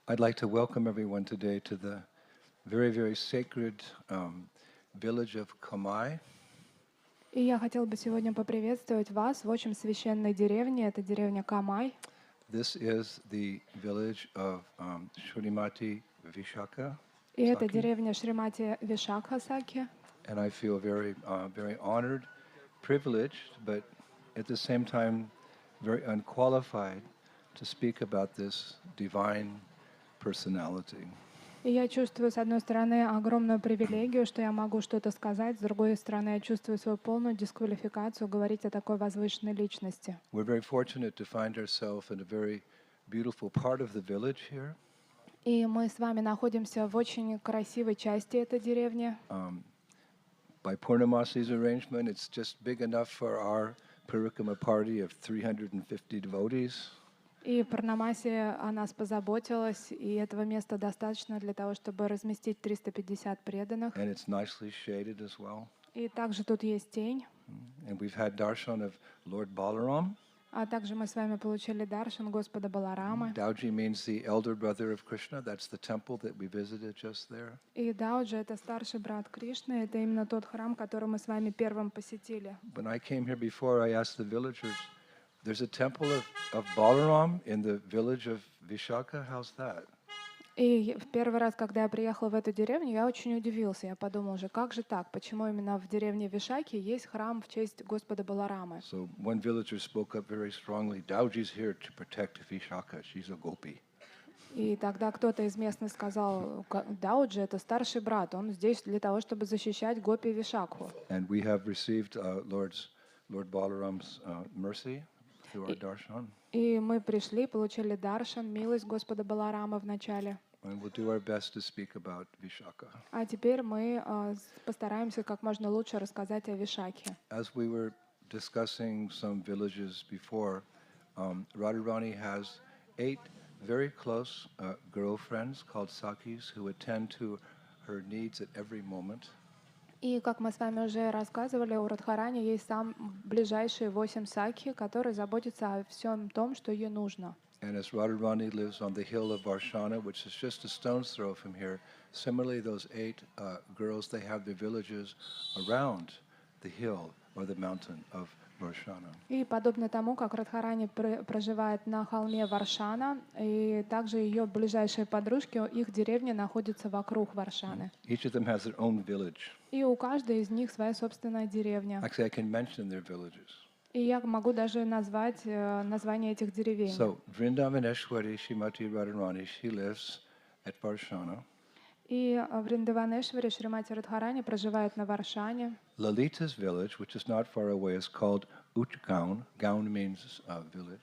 I'd like to welcome everyone today to the very, very sacred village of Kamai. И я хотел бы сегодня поприветствовать вас в очень священной деревне. Это деревня Камай. This is the village of Shrimati Vishaka И это Saki. деревня Шримати Вишакха Саки. And I feel very, very honored, privileged, but at the same time very unqualified to speak about this divine personality. И я чувствую, с одной стороны, огромную привилегию, что я могу что-то сказать, с другой стороны, я чувствую свою полную дисквалификацию говорить о такой возвышенной личности. We're very fortunate to find ourselves in a very beautiful part of the village here. И мы с вами находимся в очень красивой части этой деревни. By Purnamasi's arrangement, it's just big enough for our Parikrama party of 350 devotees. И Парнамаси о нас позаботилась, и этого места достаточно для того, чтобы разместить 350 преданных. And it's nicely shaded as well. И также тут есть тень. And we've had darshan of Lord Balaram. А также мы с вами получили даршан Господа Баларамы. Dauji means the elder brother of Krishna. That's the temple that we visited just there. И Дауджи — это старший брат Кришны. Это именно тот храм, который мы с вами первым посетили. When I came here before, I asked the villagers, there's a temple of Balaram in the village of Vishaka. How's that? И в первый раз, когда я приехала в эту деревню, я очень удивился. Я подумал уже, как же так? Почему именно в деревне Вишаки есть храм в честь Господа Баларамы? So one villager spoke up very strongly. Dauji's here to protect Vishaka. She's a gopi. И тогда кто-то из местных сказал, Дауджи — это старший брат, он здесь для того, чтобы защищать гопи Вишакху. And we have received Lord Balaram's mercy through our darshan. И мы пришли, получили даршан, милость Господа Баларама в начале. And we'll do our best to speak about Vishaka. А теперь мы постараемся как можно лучше рассказать о Вишаке. As we were discussing some villages before, Radharani has 8 very close girlfriends called Sakis who attend to her needs at every moment. И как мы с вами уже рассказывали, у Радхарани есть ближайшие 8 сакхи, которые заботятся о всем том, что ей нужно. And as Radharani lives on the hill of Varshana, which is just a stone's throw from here, similarly those 8 girls, they have their villages around the hill or the mountain of Varshana. И подобно тому, как Радхарани проживает на холме Варшана, и также ее ближайшие подружки, их деревни находятся вокруг Варшаны. Each of them has their own village. И у каждой из них своя собственная деревня. Actually, I can mention their villages. И я могу даже назвать название этих деревень. So, Vrindavaneshwari Shrimati Radharani, she lives at Varshana. И Вриндаванешвари Шримати Радхарани проживает на Варшане. Lalita's village, which is not far away, is called Uchgaon. Gaon means village.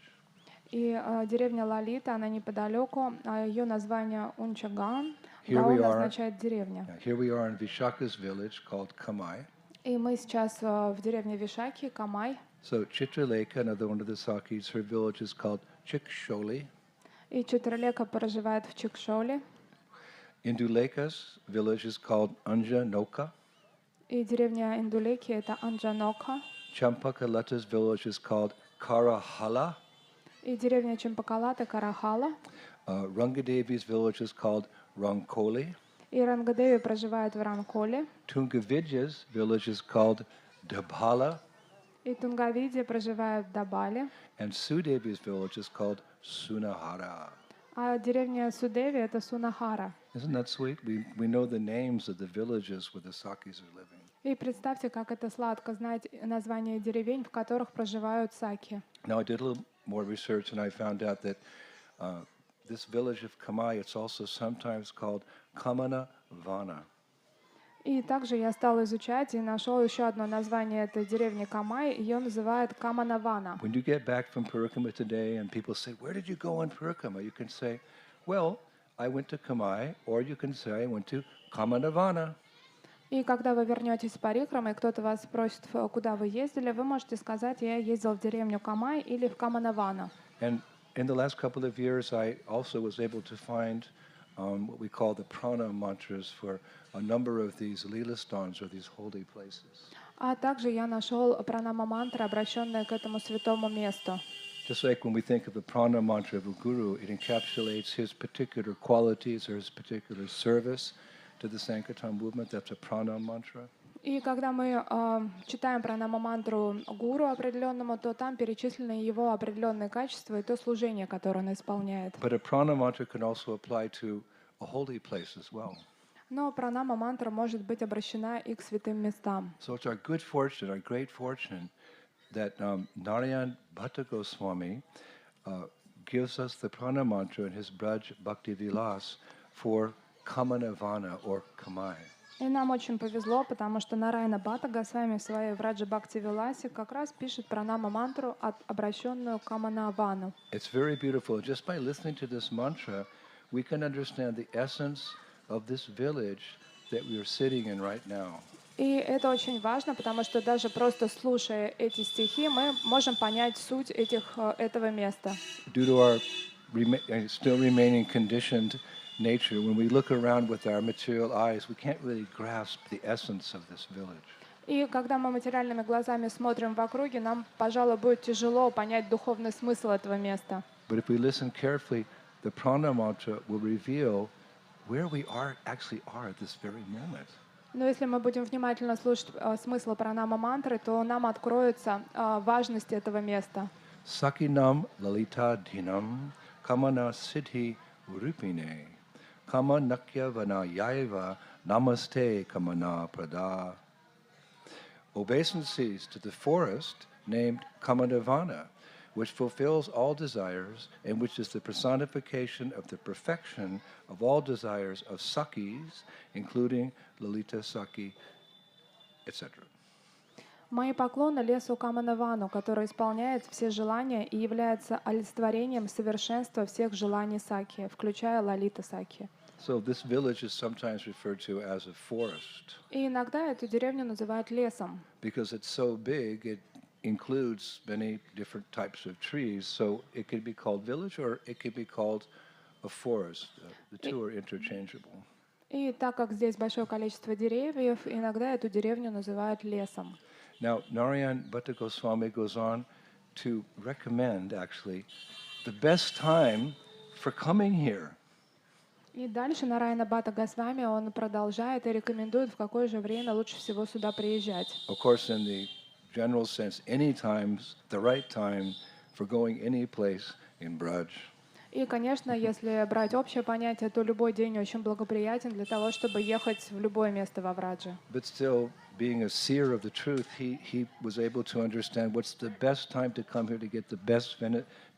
И деревня Лалита, она неподалеку, а ее название Унчаган. Here we Гаон are. означает деревня. Here we are in Vishaka's village called Kamai. И мы сейчас в деревне Вишаки, Камай. So Chitralekha, another one of the Sakis, her village is called Chiksholi. И Читралека проживает в Чикшоле. Induleka's village is called Anjanoka. И деревня Индулеки — это Анджанока. Champakalata's village is called Karahala. И деревня Чампакалата — Карахала. Rangadevi's village is called Rankoli. И Рангадеви проживает в Ранколе. Tungavidya's village is called Dabhala. И Тунгавиди проживает в Дабале. And Sudevi's village is called Sunahara. А деревня Судеви — это Сунахара. Isn't that sweet? We know the names of the villages where the Sakis are living. И представьте, как это сладко знать названия деревень, в которых проживают саки. Now I did a little more research and I found out that this village of Kamai, it's also sometimes called Kamana Vana. И также я стал изучать и нашел еще одно название этой деревни Камай. Ее называют Каманавана. When you get back from Parikrama today and people say, where did you go on Parikrama? You can say, well, I went to Kamai, or you can say, I went to Kamanavana. И когда вы вернетесь с Парикрамы, и кто-то вас спросит, куда вы ездили, вы можете сказать, я ездил в деревню Камай или в Каманавана. And in the last couple of years, I also was able to find what we call the prana mantras for a number of these lilastans, or these holy places. А также я нашел пранама-мантры, обращенные к этому святому месту. Just like when we think of the prana mantra of a guru, it encapsulates his particular qualities or his particular service to the Sankirtan movement. That's a prana mantra. И когда мы читаем про нама-мантру гуру определенному, то там перечислены его определенные качества и то служение, которое он исполняет. But a prana mantra can also apply to a holy place as well. Но пранама-мантра может быть обращена и к святым местам. So it's our good fortune, our great fortune, that Narayan Bhatta Goswami gives us the prana mantra in his Braj Bhakti Vilas for Kamanavana or Kamai. И нам очень повезло, потому что Нарайана Бхатта Госвами в своей Враджа Бхакти Виласе как раз пишет пранама-мантру, обращенную к Каманавану. It's very beautiful. Just by listening to this mantra, we can understand the essence of this village that we are sitting in right now. И это очень важно, потому что даже просто слушая эти стихи, мы можем понять суть этого места. Due to our still remaining conditioned nature, when we look around with our material eyes, we can't really grasp the essence of this village. И когда мы материальными глазами смотрим в округе, нам, пожалуй, будет тяжело понять духовный смысл этого места. But if we listen carefully, the prana mantra will reveal where we actually are at this very moment. Но если мы будем внимательно слушать смысл пранама-мантры, то нам откроется важность этого места. Sakinam lalita dinam kamana siddhi rupine kama nakyavana yaiva namaste kamana prada. Obeisances to the forest named Kamanavana, which fulfills all desires and which is the personification of the perfection of all desires of Sakis, including Lalita Saki, etc. Мои поклоны лесу Каманавану, который исполняет все желания и является олицетворением совершенства всех желаний Саки, включая Лалита Саки. So this village is sometimes referred to as a forest. И иногда эту деревню называют лесом. Because it's so big, it includes many different types of trees, so it could be called village or it could be called a forest. The two are interchangeable. И так как здесь большое количество деревьев, иногда эту деревню называют лесом. Now, Narayan Bhatta Goswami goes on to recommend, actually, the best time for coming here. И дальше Нарайана Бхатта Госвами, он продолжает и рекомендует, в какое же время лучше всего сюда приезжать. Of course, in the general sense, any time's the right time for going any place in Braj. И, конечно, если брать общее понятие, то любой день очень благоприятен для того, чтобы ехать в любое место во Врадже. But still, being a seer of the truth, he was able to understand what's the best time to come here to get the best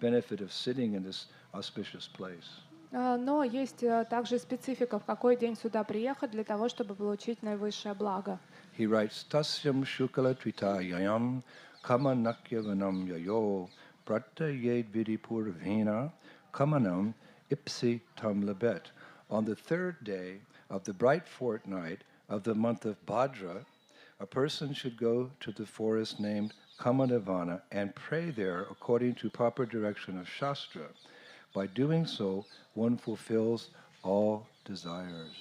benefit of sitting in this auspicious place. Но есть также специфика, в какой день сюда приехать для того, чтобы получить наивысшее благо. He writes, Tasyam shukala tritayayam kama nakyavanam yayo pratayed vidipur vena kamanam ipsi tam labet. On the third day of the bright fortnight of the month of Bhadra, a person should go to the forest named Kamanavana and pray there according to proper direction of Shastra. By doing so, one fulfills all desires.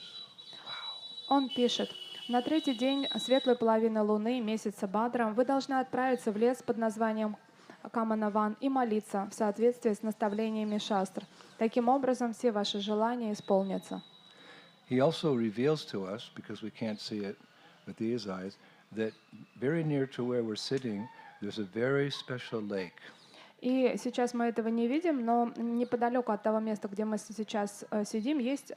Он пишет: на третий день светлой половины луны месяца Бадра вы должны отправиться в лес под названием Каманаван и молиться в соответствии с наставлениями шастр. Таким образом, все ваши желания исполнятся. He also reveals to us, because we can't see it with these eyes, that very near to where we're sitting, there's a very special lake. И сейчас мы этого не видим, но неподалеку от того места, где мы сейчас сидим, есть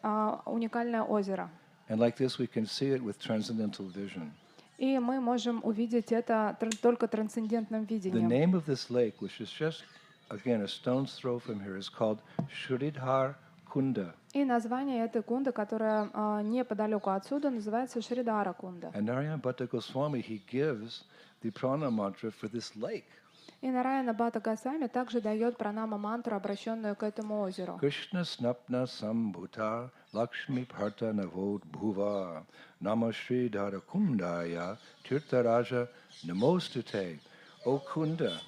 уникальное озеро. And like this, we can see it with transcendental vision. И мы можем увидеть это только трансцендентным The видением. name of this lake, which is just, again, a stone's throw from here, is called Shridhar Kunda. И название этой кунды, которая неподалеку отсюда, называется Шридара Кунда. And Narayan Bhatta Goswami, he gives the prana mantra for this lake. И Нарайана Бхатта Госвами также дает пранама-мантру, обращенную к этому озеру. Krishna snapna sambhuta lakshmi partha navod bhuva nama Shridhara Kundaya tirtharaja namostute. O Kunda,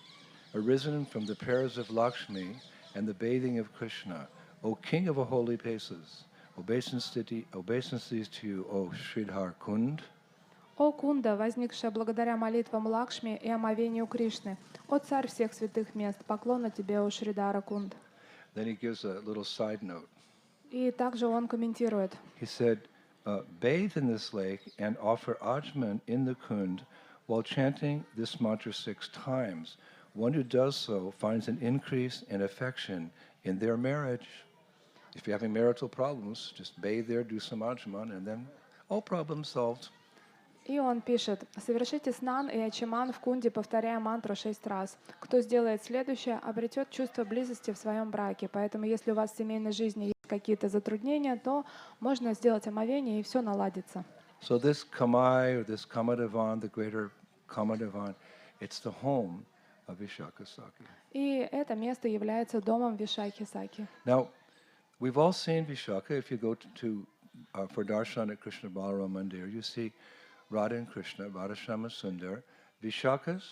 arisen from the prayers of Lakshmi and the bathing of Krishna, O King of the holy places, obeisances to you, O Shridhar Kund. «О Кунда, возникшая благодаря молитвам Лакшми и омовению Кришны! О царь всех святых мест! Поклонна тебе, о Шридара Кунд!» Then he gives a little side note. И также он комментирует. He said, bathe in this lake and offer ajman in the kund while chanting this mantra 6 times. One who does so finds an increase in affection in their marriage. If you're having marital problems, just bathe there, do some ajman, and then all problems solved. И он пишет: «Совершите снан и ачиман в кунде, повторяя мантру 6 раз. Кто сделает следующее, обретет чувство близости в своем браке. Поэтому, если у вас в семейной жизни есть какие-то затруднения, то можно сделать омовение, и все наладится». So this Kamai, or this Kamadavan, the greater Kamadavan, it's the home of Vishaka Saki. И это место является домом Вишакхи Саки. Now, we've all seen Vishaka. If you go for darshan at Krishna Balaram Mandir, you see Radha and Krishna, Radha Shama Sundar, Vishakas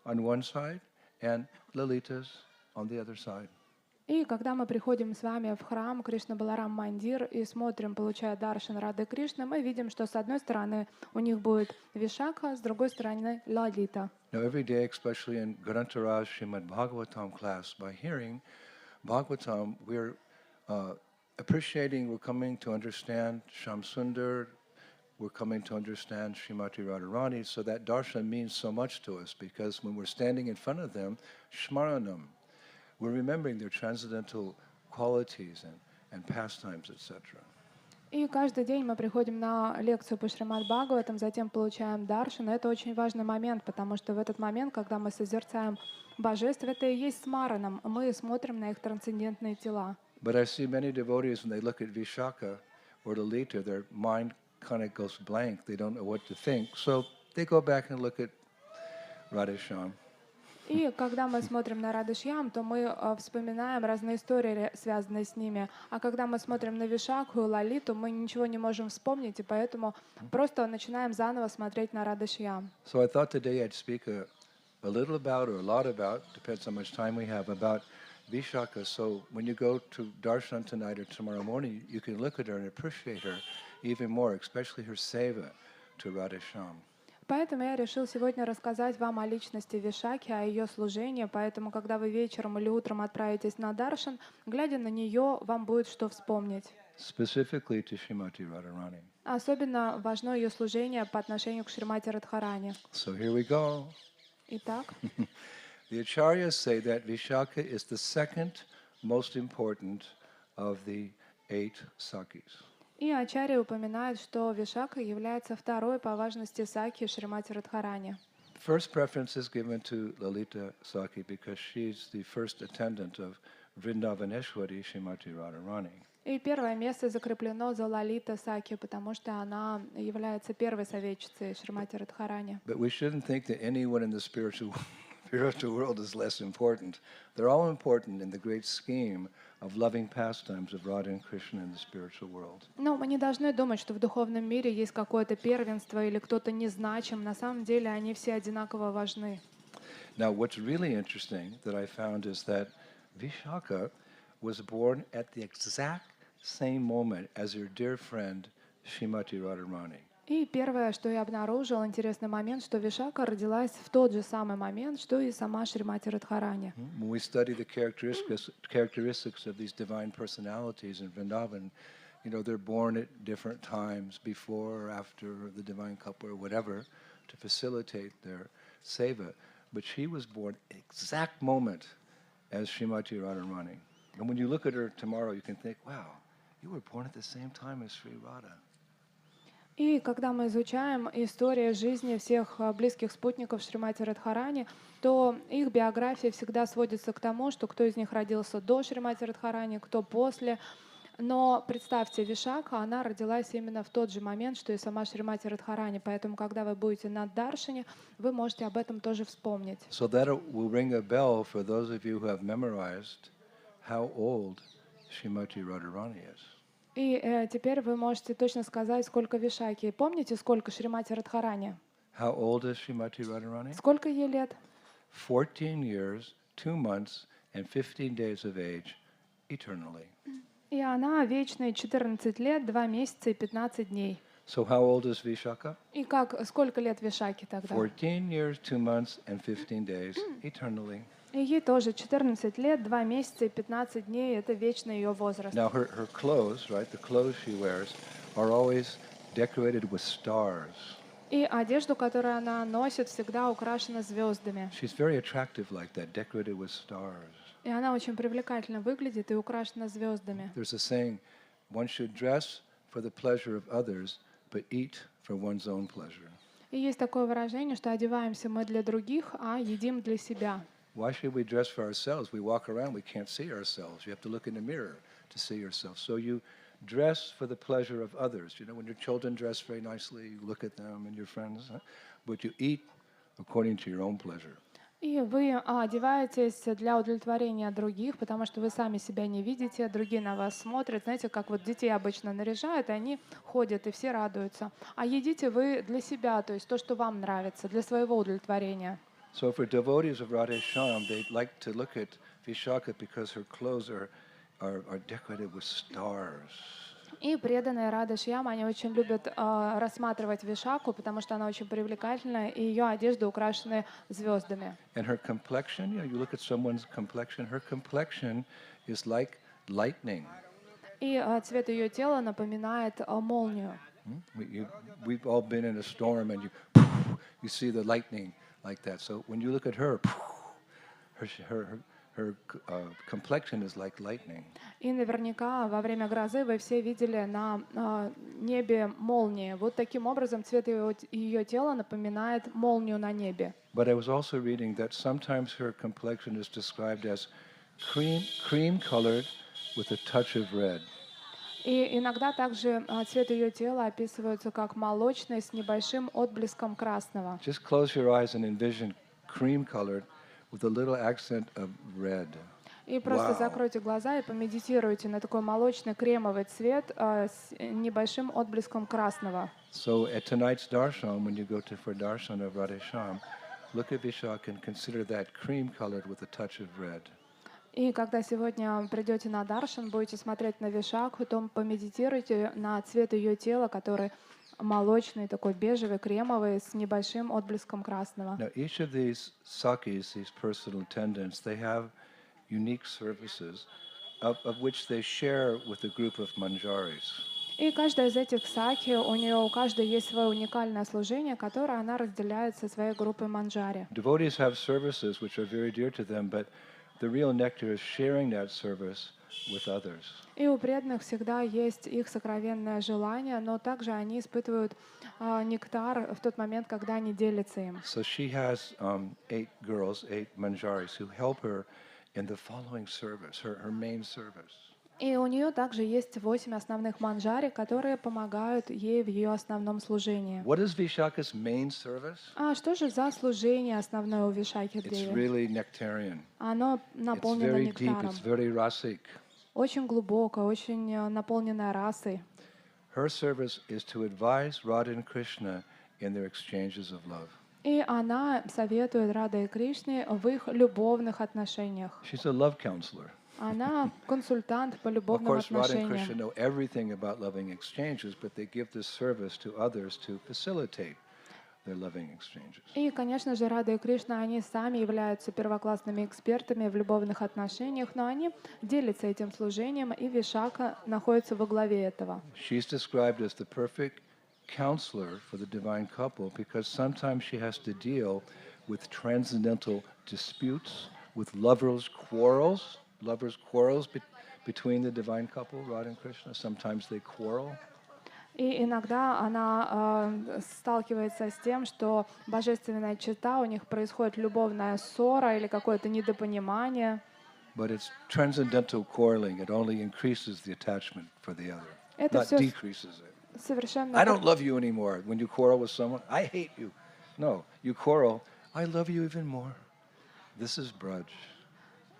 on one side and Lalitas on the other side. И когда мы приходим с вами в храм Кришна Баларам Мандир и смотрим, получая даршан Рады Кришны, мы видим, что с одной стороны у них будет Вишакха, с другой стороны Лалита. Now every day, especially in Grantaraj Srimad Bhagavatam class, by hearing Bhagavatam, we're appreciating, we're coming to understand Sham Sundar, we're coming to understand Srimati Radharani, so that darshan means so much to us, because when we're standing in front of them, Shmaranam, we're remembering their transcendental qualities and pastimes, etc. И каждый день мы приходим на лекцию по Шримад Бхагаватам, затем получаем даршан. Это очень важный момент, потому что в этот момент, когда мы созерцаем божеств, это и есть смаранам. Мы смотрим на их трансцендентные тела. But I see many devotees, when they look at Vishaka or Lalita, their mind kind of goes blank. They don't know what to think. So they go back and look at Radhesham. И когда мы смотрим на Радышьям, то мы вспоминаем разные истории, связанные с ними. А когда мы смотрим на Вишакху и Лалиту, мы ничего не можем вспомнить, и поэтому просто начинаем заново смотреть на Радышьям. So I thought today I'd speak a little about, or a lot about, depends how much time we have, about Vishaka. So when you go to darshan tonight or tomorrow morning, you can look at her and appreciate her even more, especially her seva to Radhesham. Поэтому я решил сегодня рассказать вам о личности Вишаки, о ее служении. Поэтому, когда вы вечером или утром отправитесь на даршан, глядя на нее, вам будет что вспомнить. Specifically to Srimati Radharani. Особенно важно ее служение по отношению к Шримати Радхарани. So here we go. Итак, The acharyas say that Vishaka is the second most important of the 8 sakis. и Ачарьи упоминают, что Вишака является второй по важности саки Шримати Радхарани. First preference is given to Lalita Saki because she's the first attendant of Vrindavaneshwari Srimati Radharani. И первое место закреплено за Лалита Саки, потому что она является первой советчицей Шримати Радхарани. But we shouldn't think that anyone in the spiritual world is less important. They're all important in the great scheme of loving pastimes of Radha and Krishna in the spiritual world. Но мы не должны думать, что в духовном мире есть какое-то первенство или кто-то незначим. На самом деле они все одинаково важны. Now, what's really interesting that I found is that Vishaka was born at the exact same moment as her dear friend Srimati Radharani. И первое, что я обнаружил, интересный момент, что Вишака родилась в тот же самый момент, что и сама Шримати Радхарани. When we study the characteristics of these divine personalities in Vrindavan, you know, they're born at different times, before or after the divine couple or whatever, to facilitate their seva. But she was born at the exact moment as Srimati Radharani. And when you look at her tomorrow, you can think, wow, you were born at the same time as Sri Radha. И когда мы изучаем историю жизни всех близких спутников Шримати Радхарани, то их биография всегда сводится к тому, что кто из них родился до Шримати Радхарани, кто после. Но представьте, Вишака, она родилась именно в тот же момент, что и сама Шримати Радхарани. Поэтому, когда вы будете на даршане, вы можете об этом тоже вспомнить. So that will ring a bell for those of you who have memorized how old Srimati Radharani is. И теперь вы можете точно сказать, сколько Вишаки. Помните, сколько Шримати Радхарани? How old is Srimati Radharani? Сколько ей лет? 14 years, 2 months, and 15 days of age, eternally. И она вечная, 14 лет, 2 месяца и 15 дней. So how old is Vishaka? И сколько лет Вишаке тогда? 14 years, 2 months, and 15 days, eternally. И ей тоже 14 лет, 2 месяца и 15 дней. Это вечный ее возраст. Now her clothes, right, the clothes she wears, are always decorated with stars. И одежду, которую она носит, всегда украшена звездами. She's very attractive like that, decorated with stars. И она очень привлекательно выглядит и украшена звездами. There's a saying, one should dress for the pleasure of others, but eat for one's own pleasure. И есть такое выражение, что одеваемся мы для других, а едим для себя. Why should we dress for ourselves? We walk around, we can't see ourselves. You have to look in the mirror to see yourself. So you dress for the pleasure of others. You know, when your children dress very nicely, you look at them and your friends, but you eat according to your own pleasure. И вы одеваетесь для удовлетворения других, потому что вы сами себя не видите, другие на вас смотрят. Знаете, как вот детей обычно наряжают, и они ходят, и все радуются. А едите вы для себя, то есть то, что вам нравится, для своего удовлетворения. So for devotees of Radhe Shyam, they like to look at Vishaka because her clothes are decorated with stars. И преданные Рады Шьям, они очень любят рассматривать Вишаку, потому что она очень привлекательная, и ее одежда украшены звездами. And her complexion, you know, you look at someone's complexion, her complexion is like lightning. И цвет ее тела напоминает молнию. We've all been in a storm and you see the lightning like that. So when you look at her, her complexion is like lightning. И наверняка во время грозы вы все видели на небе молнии. Вот таким образом цвет ее тела напоминает молнию на небе. But I was also reading that sometimes her complexion is described as cream-colored with a touch of red. И иногда также цвет ее тела описывается как молочный с небольшим отблеском красного. Just close your eyes and envision cream-colored with a little accent of red. И просто закройте глаза и помедитируйте на такой молочный кремовый цвет с небольшим отблеском красного. So at tonight's darshan, when you go for darshan of Radhe Shyam, look at Vishaka and consider that cream-colored with a touch of red. И когда сегодня придете на даршан, будете смотреть на Вишаку, то помедитируйте на цвет ее тела, который молочный, такой бежевый, кремовый, с небольшим отблеском красного. Now each of these sakis, these personal attendants, they have unique services of which they share with a group of manjaris. И каждая из этих саки, у каждой есть свое уникальное служение, которое она разделяет со своей группой манджари. Devotees have services which are very dear to them, but the real nectar is sharing that service with others. И у преданных всегда есть их сокровенное желание, но также они испытывают нектар в тот момент, когда они делятся им. So she has 8 girls, 8 manjaris, who help her in the following service, her main service. И у нее также есть 8 основных манджари, которые помогают ей в ее основном служении. What is Vishaka's main service? А что же за служение основное у Вишаки It's Деви? really nectarian. Оно It's наполнено very deep, нектаром. it's very rasic. Очень глубокое, очень наполненное расой. Her service is to advise Radha and Krishna in their exchanges of love. И она советует Радhe и Кришне в их любовных отношениях. She's a love counselor. Она консультант по Of любовным course, Radha and Krishna отношениям. know everything about loving exchanges, but they give this service to others to facilitate their loving exchanges. И, конечно же, Рада и Кришна, они сами являются первоклассными экспертами в любовных отношениях, но они делятся этим служением, и Вишака находится во главе этого. She's described as the perfect counselor for the divine couple because sometimes she has to deal with transcendental disputes, with lovers' quarrels between the divine couple, Radha and Krishna. Sometimes they quarrel. И иногда она сталкивается с тем, что божественная черта, у них происходит любовная ссора или какое-то недопонимание. But it's transcendental quarreling. It only increases the attachment for the other, Это not все decreases it. совершенно... I don't love you anymore. When you quarrel with someone, I hate you. No, you quarrel, I love you even more. This is braj.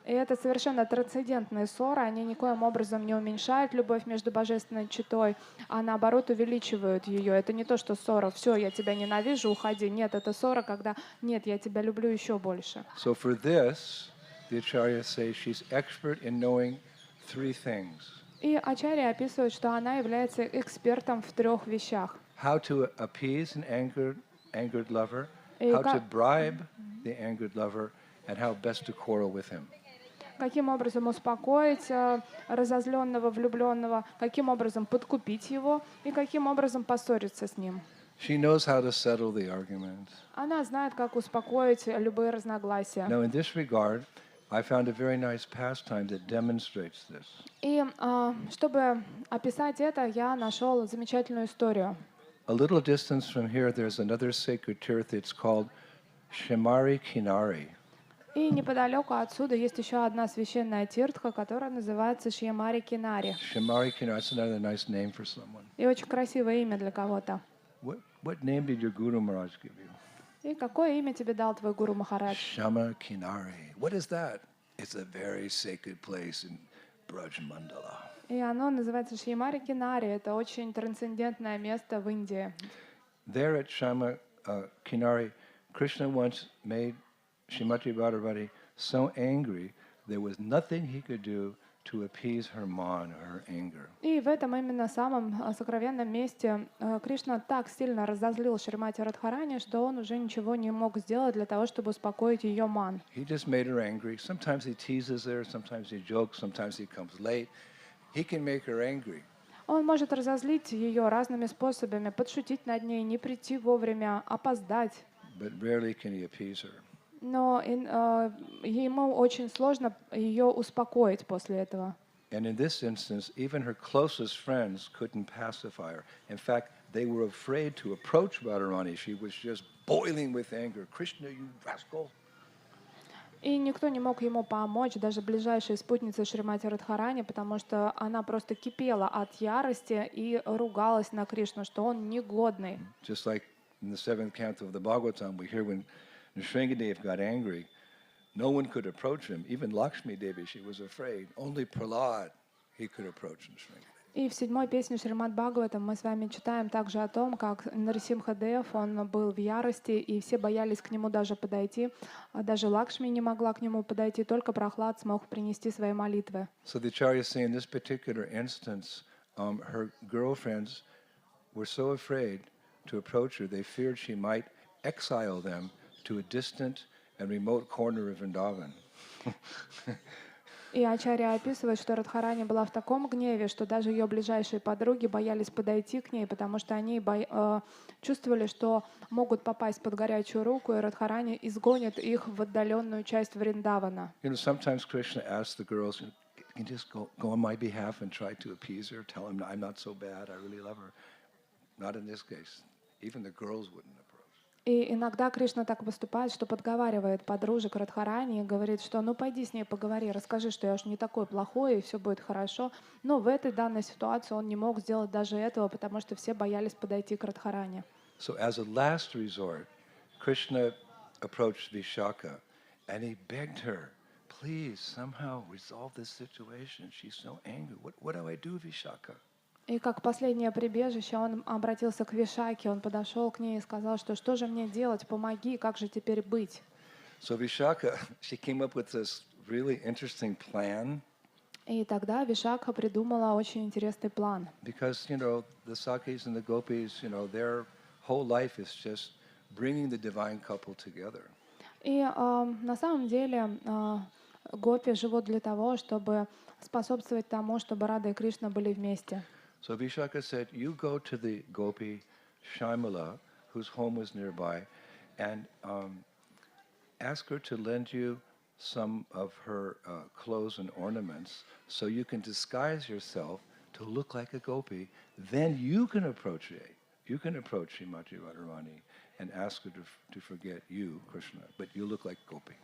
И это совершенно трансцендентные ссоры, они никоим образом не уменьшают любовь между божественной четой, а наоборот увеличивают ее. Это не то, что ссора, все, я тебя ненавижу, уходи. Нет, это ссора, когда нет, я тебя люблю еще больше. So for this, the Acharyas say she's expert in knowing 3 things. И Ачарья описывает, что она является экспертом в 3 вещах. how to appease an angered lover, И how to bribe the angered lover, and how best to quarrel with him. каким образом успокоить разозленного влюбленного, каким образом подкупить его и каким образом поссориться с ним. She knows how to settle the argument. Она знает, как успокоить любые разногласия. Now, in this regard, I found a very nice pastime that demonstrates this. И чтобы описать это, я нашел замечательную историю. A little distance from here, there's another sacred tirth. It's called Shimari Kinari. И неподалеку отсюда есть еще одна священная тиртха, которая называется Шьямари Кинари. Shimari Kinari, that's another nice name for someone. И очень красивое имя для кого-то. What name did your Guru Maharaj give you? И какое имя тебе дал твой Гуру Махарадж? Shama Kinari. What is that? It's a very sacred place in Braj Mandala. И оно называется Шьямари Кинари. Это очень трансцендентное место в Индии. There at Shama Kinari, Krishna once made Srimati Radharani so angry there was nothing he could do to appease her man, her anger. И в этом именно самом сокровенном месте Кришна так сильно разозлил Шримати Радхарани, что он уже ничего не мог сделать для того, чтобы успокоить ее ман. He just made her angry. Sometimes he teases her, sometimes he jokes, sometimes he comes late. He can make her angry. Он может разозлить ее разными способами, подшутить над ней, не прийти вовремя, опоздать. But rarely can he appease her. Но ему очень сложно ее успокоить после этого. And in this instance, even her closest friends couldn't pacify her. In fact, they were afraid to approach Radharani. She was just boiling with anger. Krishna, you rascal. И никто не мог ему помочь, даже ближайшие спутницы Шримати Радхарани, потому что она просто кипела от ярости и ругалась на Кришну, что он негодный. Just like in the 7th canto of the Bhagavatam, we hear when Nrsingadev got angry, no one could approach him. Even Lakshmi Devi, she was afraid. Only Prahlad, he could approach Nrsingadev. И в 7-й песне Шримад Бхагаватам мы с вами читаем также о том, как Нарисимхадев, он был в ярости, и все боялись к нему даже подойти. Даже Лакшми не могла к нему подойти, только Прохлад смог принести свои молитвы. So the Acharyas say in this particular instance, her girlfriends were so afraid to approach her, they feared she might exile them to a distant and remote corner of Vrindavan. И Ачарья описывает, что Радхарани была в таком гневе, что даже ее ближайшие подруги боялись подойти к ней, потому что они чувствовали, что могут попасть под горячую руку, и Радхарани изгонит их в отдаленную часть Вриндавана. Sometimes Krishna asks the girls, "Can you just go on my behalf and try to appease her, tell him I'm not so bad, I really love her." Not in this case. Even the girls wouldn't approach. И иногда Кришна так поступает, что подговаривает подружек Радхарани и говорит, что ну пойди с ней поговори, расскажи, что я уж не такой плохой, и все будет хорошо. Но в этой данной ситуации он не мог сделать даже этого, потому что все боялись подойти к Радхарани. So as a last resort, Krishna approached Vishaka and he begged her, please somehow resolve this situation. She's so angry. What do I do, Vishaka? И как последнее прибежище он обратился к Вишаке, он подошел к ней и сказал, что же мне делать, помоги, как же теперь быть? So Vishaka, she came up with this really interesting plan. И тогда Вишакха придумала очень интересный план. Because, the Sakis and the Gopis, their whole life is just bringing the divine couple together. И на самом деле гопи живут для того, чтобы способствовать тому, чтобы Рада и Кришна были вместе. So Vishaka said, you go to the Gopi Shyamala, whose home was nearby, and ask her to lend you some of her clothes and ornaments so you can disguise yourself to look like a Gopi. Then you can approach Srimati Radharani and ask her to forget you, Krishna, but you look like Gopi.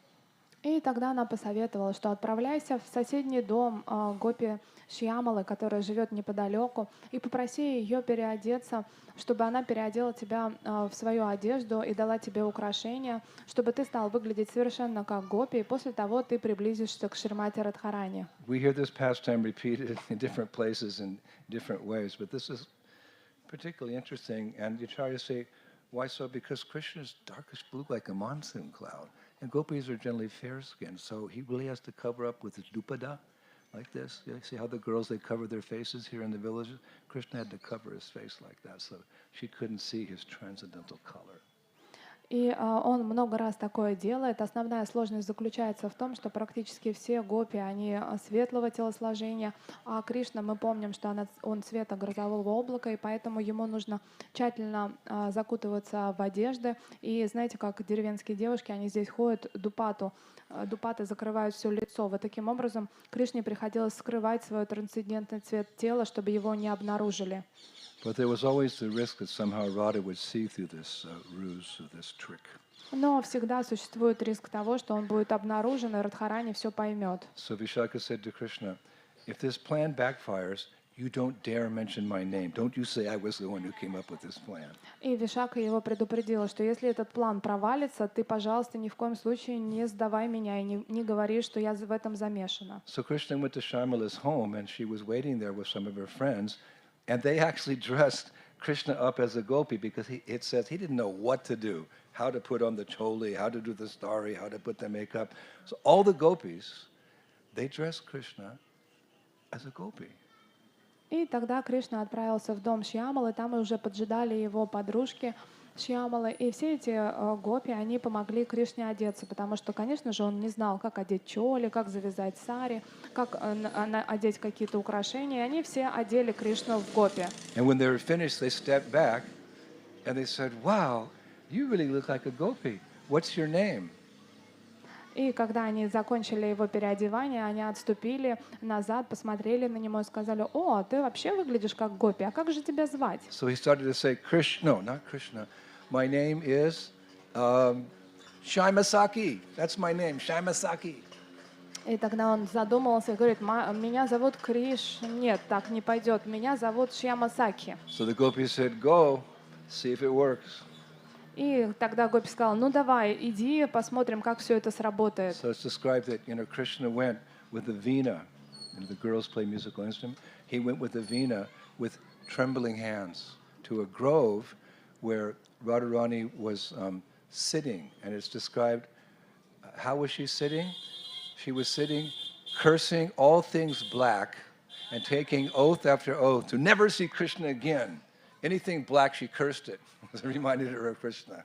И тогда она посоветовала, что отправляйся в соседний дом Гопи Шьямалы, которая живет неподалеку, и попроси ее переодеться, чтобы она переодела тебя в свою одежду и дала тебе украшения, чтобы ты стал выглядеть совершенно как Гопи, и после того ты приблизишься к Шримати Радхарани. We hear this pastime repeated in different places in different ways, but this is particularly interesting. And the acharyas say, why so? Because Krishna is darkish blue like a monsoon cloud. And gopis are generally fair-skinned, so he really has to cover up with his dupada like this. You see how the girls, they cover their faces here in the villages? Krishna had to cover his face like that so she couldn't see his transcendental color. И он много раз такое делает. Основная сложность заключается в том, что практически все гопи, они светлого телосложения, а Кришна, мы помним, что он цвета грозового облака, и поэтому ему нужно тщательно закутываться в одежды. И знаете, как деревенские девушки, они здесь ходят дупаты закрывают все лицо. Вот таким образом Кришне приходилось скрывать свой трансцендентный цвет тела, чтобы его не обнаружили. But there was always the risk that somehow Radha would see through this ruse, or this trick. Но всегда существует риск того, что он будет обнаружен, и Радхарани все поймет. So Vishaka said to Krishna, if this plan backfires, you don't dare mention my name. Don't you say I was the one who came up with this plan. И Вишака его предупредила, что если этот план провалится, ты, пожалуйста, ни в коем случае не сдавай меня и не говори, что я в этом замешана. So Krishna went to Shamala's home, and she was waiting there with some of her friends, and they actually dressed Krishna up as a gopi because it says he didn't know what to do, how to put on the choli, how to do the stari, how to put the makeup. So all the gopis, they dressed Krishna as a gopi. И тогда Кришна отправился в дом Шьямалы, там уже поджидали его подружки Шьямалы, и все эти гопи, они помогли Кришне одеться, потому что, конечно же, он не знал, как одеть чоли, как завязать сари, как одеть какие-то украшения, и они все одели Кришну в гопи. And when they were finished, they stepped back and they said, "Wow, you really look like a gopi. What's your name?" И когда они закончили его переодевание, они отступили назад, посмотрели на него и сказали: «О, ты вообще выглядишь как гопи, а как же тебя звать?» So he started to say, no, not Krishna. My name is Shaimasaki. That's my name, Shaimasaki. И тогда он задумался и говорит: «Меня зовут Криш». Нет, так не пойдет. Меня зовут Шьямасаки. So the gopi said, go, see if it works. И тогда Гопи сказал: «Ну давай, иди, посмотрим, как все это сработает». So it's described that, Krishna went with the veena, and the girls play musical instrument. He went with the veena with trembling hands to a grove where Radharani was sitting, and it's described, how was she sitting? She was sitting, cursing all things black, and taking oath after oath to never see Krishna again. Anything black, she cursed it. It reminded her of Krishna.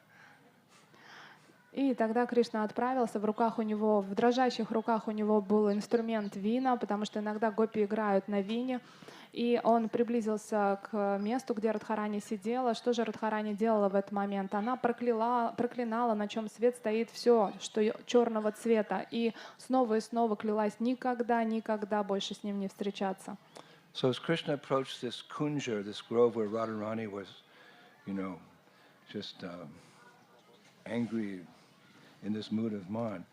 И тогда Кришна отправился, в дрожащих руках у него был инструмент вина, потому что иногда гопи играют на вине. И он приблизился к месту, где Радхарани сидела. Что же Радхарани делала в этот момент? Она проклинала, на чем свет стоит, все, что черного цвета. И снова клялась никогда больше с ним не встречаться. So as Krishna approached this kunja, this grove where Radharani was, just angry in this mood of man,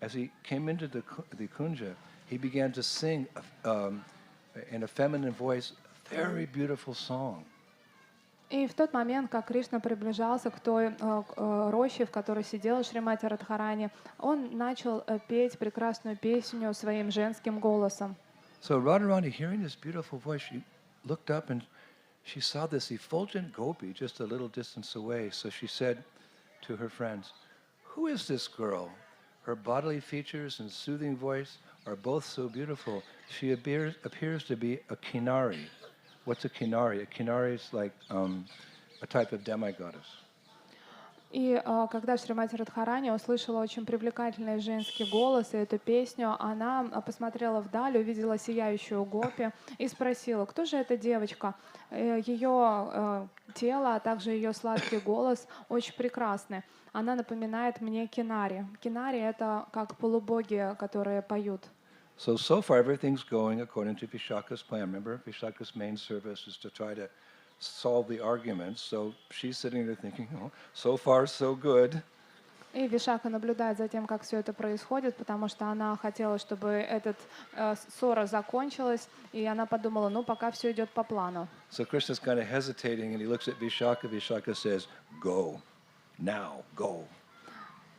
as he came into the kunja, he began to sing in a feminine voice a very beautiful song. И в тот момент, как Кришна приближался к той роще, в которой сидела Шримати Радхарани, он начал петь прекрасную песню своим женским голосом. So Radharani, hearing this beautiful voice, she looked up and she saw this effulgent gopi just a little distance away. So she said to her friends, "Who is this girl? Her bodily features and soothing voice are both so beautiful. She appears to be a kinari." What's a kinari? A kinari is like a type of demigoddess. И когда Шримати Радхарани услышала очень привлекательный женский голос и эту песню, она посмотрела вдаль, увидела сияющую гопи и спросила: кто же эта девочка? Ее тело, а также ее сладкий голос очень прекрасны. Она напоминает мне кинари. Кинари — это как полубоги, которые поют. So far everything's going according to Vishaka's plan. Remember, Vishaka's main service is to try to solve the arguments. So she's sitting there thinking, oh, so far so good. И Вишака наблюдает за тем, как все это происходит, потому что она хотела, чтобы эта ссора закончилась, и она подумала: ну, пока все идет по плану. So Krishna's kind of hesitating, and he looks at Vishaka. Vishaka says, "Go, now, go."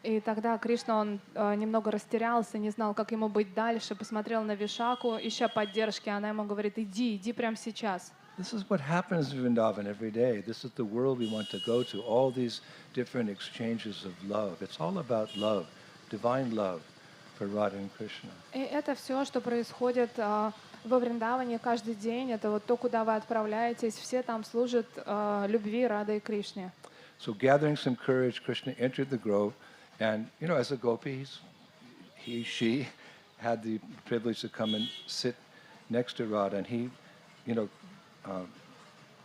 И тогда Кришна, он немного растерялся, не знал, как ему быть дальше, посмотрел на Вишаку, ища поддержки, она ему говорит: иди прямо сейчас. This is what happens in Vrindavan every day. This is the world we want to go to, all these different exchanges of love. It's all about love, divine love. for Radha and Krishna. И это все, что происходит во Вриндаване каждый день. Это вот то, куда вы отправляетесь. Все там служат любви Рады и Кришне. So gathering some courage, Krishna entered the grove, and as a gopi, she had the privilege to come and sit next to Radha, and he, uh,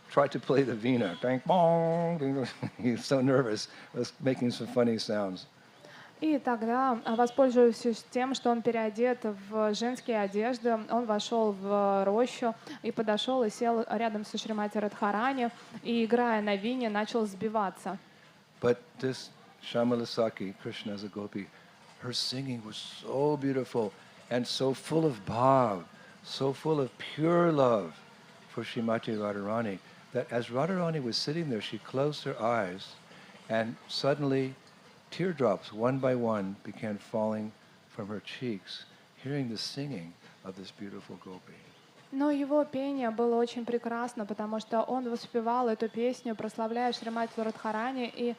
tried to play the veena. Bang, bong, ding. He was so nervous, was making some funny sounds. И тогда, воспользовавшись тем, что он переодет в женские одежды, он вошел в рощу и подошел и сел рядом со Шримати Радхарани, и, играя на вине, начал сбиваться. But this Shamalasaki, Krishna as a gopi, her singing was so beautiful and so full of bhav, so full of pure love for Srimati Radharani, that as Radharani was sitting there, she closed her eyes, and suddenly teardrops, one by one, began falling from her cheeks, hearing the singing of this beautiful gopi. Но его пение было очень прекрасно, потому что он воспевал эту песню, прославляя Шримати Радхарани, и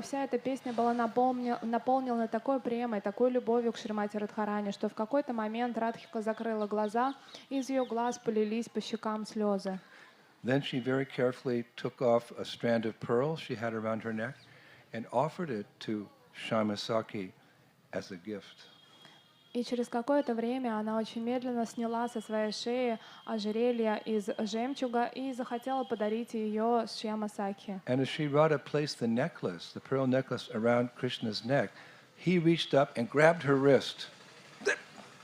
вся эта песня была наполнена такой премой, такой любовью к Шримати Радхарани, что в какой-то момент Радхика закрыла глаза, и из ее глаз полились по щекам слезы. Then she very carefully took off a strand of pearl she had around her neck and offered it to Shyamasaki as a gift. И через какое-то время она очень медленно сняла со своей шеи ожерелье из жемчуга и захотела подарить ее Шьямасаки. And as Sri Radha placed the necklace, the pearl necklace, around Krishna's neck, he reached up and grabbed her wrist,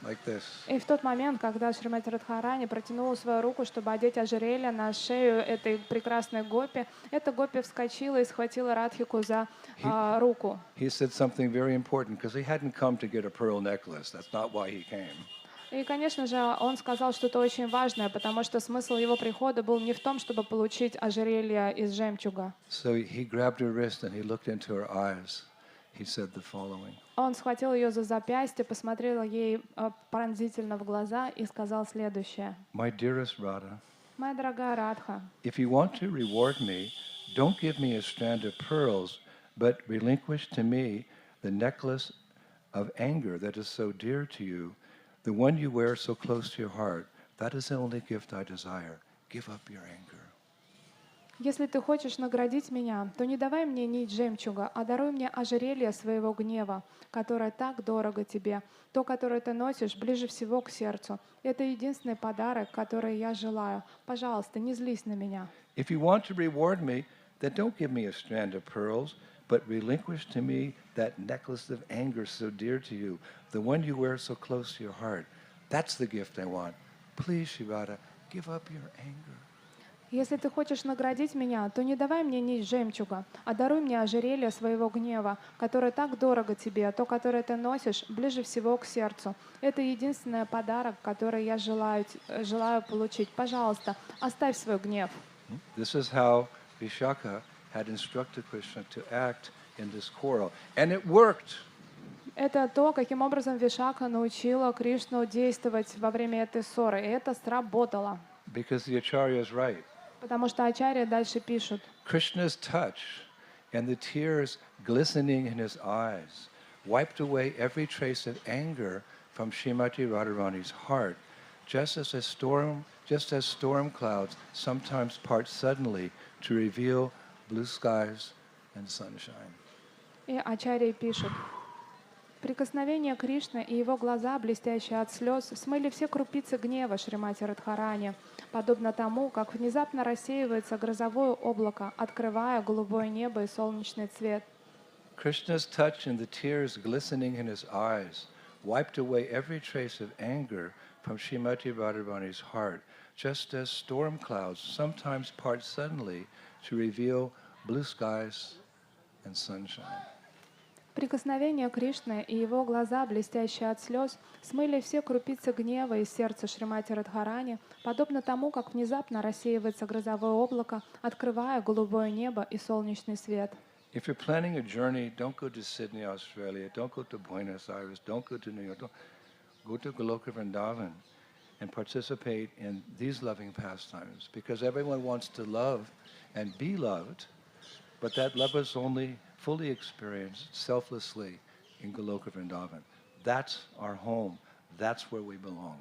like this. И в тот момент, когда Шримати Радхарани протянула свою руку, чтобы одеть ожерелье на шею этой прекрасной гопи, эта гопи вскочила и схватила Радхику за руку. He said something very important, because he hadn't come to get a pearl necklace. That's not why he came. И, конечно же, он сказал что-то очень важное, потому что смысл его прихода был не в том, чтобы получить ожерелье из жемчуга. So he grabbed her wrist and he looked into her eyes. He said the following. Он схватил ее за запястье, посмотрел ей пронзительно в глаза и сказал следующее. My dearest Radha, Моя дорогая Радха, if you want to reward me, don't give me a strand of pearls, but relinquish to me the necklace of anger that is so dear to you, the one you wear so close to your heart. That is the only gift I desire. Give up your anger. если ты хочешь наградить меня, то не давай мне нить жемчуга, а даруй мне ожерелье своего гнева, которое так дорого тебе, то, которое ты носишь ближе всего к сердцу. Это единственный подарок, который я желаю. Пожалуйста, не злись на меня. If you want to reward me, then don't give me a strand of pearls, but relinquish to me that necklace of anger so dear to you, the one you wear so close to your heart. That's the gift I want. Please, Shri Radha, give up your anger. Если ты хочешь наградить меня, то не давай мне нить жемчуга, а даруй мне ожерелье своего гнева, которое так дорого тебе, то, которое ты носишь, ближе всего к сердцу. Это единственный подарок, который я желаю получить. Пожалуйста, оставь свой гнев. This is how Vishaka had instructed Krishna to act in this quarrel. And it worked. Это то, каким образом Вишака научила Кришну действовать во время этой ссоры. И это сработало. Because the Acharya is right. Потому что Ачарья дальше пишут. Krishna's touch and the tears glistening in his eyes wiped away every trace of anger from Srimati Radharani's heart, just as storm clouds sometimes part suddenly to reveal blue skies and sunshine. И Ачарья пишут. Прикосновение Кришны и его глаза, блестящие от слез, смыли все крупицы гнева Шримати Радхарани, подобно тому, как внезапно рассеивается грозовое облако, открывая голубое небо и солнечный цвет. Krishna's touch and the tears glistening in his eyes wiped away every trace of anger from Srimati Radharani's heart, just as storm clouds sometimes part suddenly to reveal blue skies and sunshine. Прикосновение Кришны и его глаза, блестящие от слез, смыли все крупицы гнева из сердца Шримати Радхарани, подобно тому, как внезапно рассеивается грозовое облако, открывая голубое небо и солнечный свет. If you're planning a journey, don't go to Sydney, Australia, don't go to Buenos Aires, don't go to New York, go to Goloka Vrindavan and participate in these loving pastimes, because everyone wants to love and be loved, but that love is only fully experienced selflessly in Goloka Vrindavan. that's our home. That's where we belong.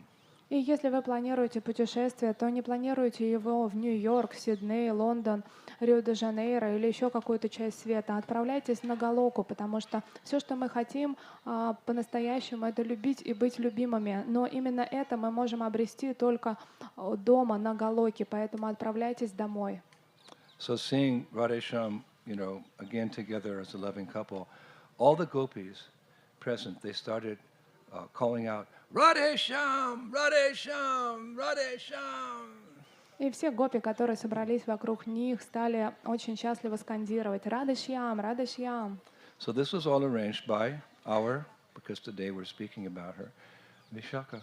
И если вы планируете путешествие, то не планируйте его в Нью-Йорк, Сидней, Лондон, Рио-де-Жанейро или еще какую-то часть света. Отправляйтесь на Галоку, потому что все, что мы хотим по-настоящему, это любить и быть любимыми. Но именно это мы можем обрести только дома, на Галоке, поэтому отправляйтесь домой. So seeing Radhesham, again together as a loving couple, all the gopis present, they started calling out, Radhesham, Radhesham, Radhesham. И все гопи, которые собрались вокруг них, стали очень счастливо скандировать «Радышьям, Радышьям». So this was all arranged by because today we're speaking about her, Vishaka.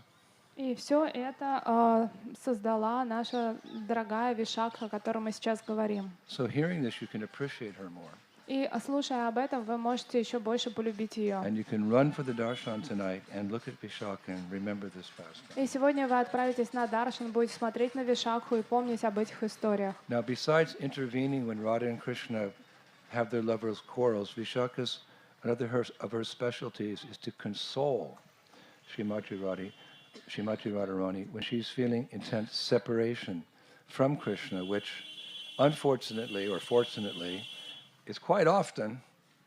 И все это создала наша дорогая Вишакха, о которой мы сейчас говорим. So hearing this, you can appreciate her more. И слушая об этом, вы можете еще больше полюбить ее. And you can run for the darshan tonight and look at Vishaka and remember this past. И сегодня вы отправитесь на даршан, будете смотреть на Вишакху и помнить об этих историях. Now, besides intervening when Radha and Krishna have their lovers' quarrels, Vishaka's another of her specialties is to console Srimati Radharani when she's feeling intense separation from Krishna, which unfortunately or fortunately is quite often.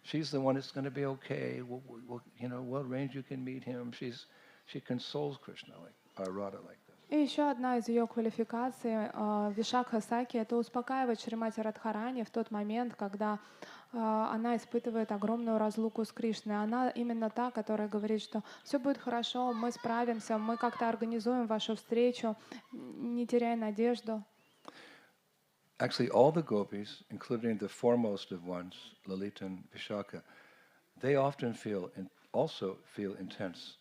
She's the one that's going to be okay. We'll arrange you can meet him. She consoles Krishna Radha like this. И еще одна из ее квалификаций Вишакха Саки — это успокаивать Шримати Радхарани в тот момент, когда она испытывает огромную разлуку с Кришной. Она именно та, которая говорит, что все будет хорошо, мы справимся, мы как-то организуем вашу встречу, не теряй надежду. Actually, all the gopis, including the foremost of ones, Lalita and Vishaka, they often also feel intense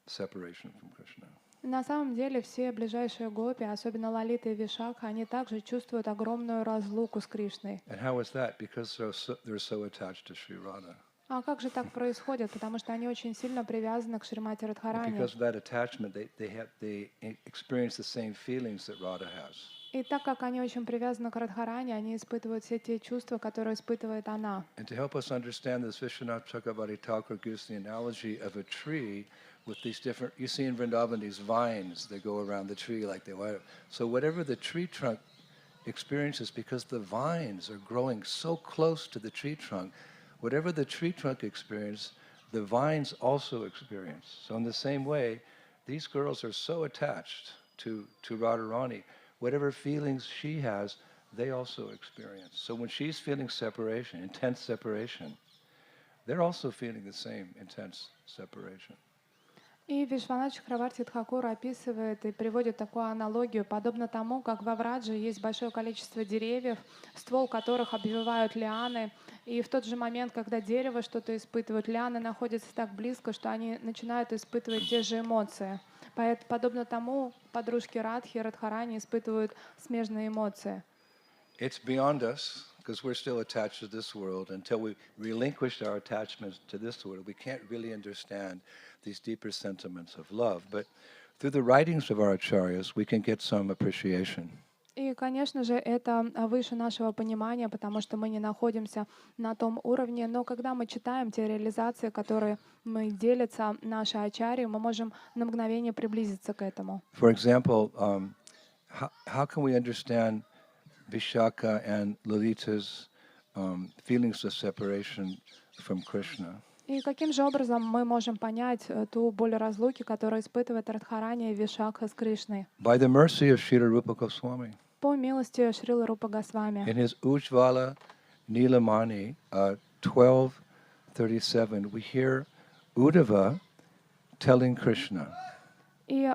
separation from Krishna. На самом деле все ближайшие гопи, особенно Лалита и Вишакха, они также чувствуют огромную разлуку с Кришной. And how is that? Because they're so attached to Sri Radha. А как же так происходит? Потому что они очень сильно привязаны к Шримати Радхарани. Because of that attachment, they experience the same feelings that Radha has. И так как они очень привязаны к Радхарани, они испытывают все те чувства, которые испытывает она. And to help us understand this, Vishwanath Chakravarti Thakur gives the analogy of a tree with these different, you see in Vrindavan these vines that go around the tree like they wire. So whatever the tree trunk experiences, because the vines are growing so close to the tree trunk, whatever the tree trunk experiences, the vines also experience. So in the same way, these girls are so attached to Radharani, whatever feelings she has, they also experience. So when she's feeling separation, intense separation, they're also feeling the same intense separation. И Вишванат Чакраварти Тхакур описывает и приводит такую аналогию, подобно тому, как во Врадже есть большое количество деревьев, ствол которых обвивают лианы, и в тот же момент, когда дерево что-то испытывает, лианы находятся так близко, что они начинают испытывать те же эмоции. Подобно тому, подружки Радхи и Радхарани испытывают смежные эмоции. It's beyond us, because we're still attached to this world. Until we relinquish our attachments to this world, we can't really understand these deeper sentiments of love. But through the writings of our acharyas, we can get some appreciation. И, конечно же, это выше нашего понимания, потому что мы не находимся на том уровне. Но когда мы читаем те реализации, которые мы делятся наши ачарьи, мы можем на мгновение приблизиться к этому. For example, how can we understand Vishaka and Lalita's feelings of separation from Krishna? И каким же образом мы можем понять ту боль разлуки, которую испытывает Радхарани и Вишакха с Кришной? By the mercy of Srila Rupa Goswami. По милости Шрилы Рупа Госвами. In his Ujjvala Nilamani 12:37, we hear Uddhava telling Krishna. И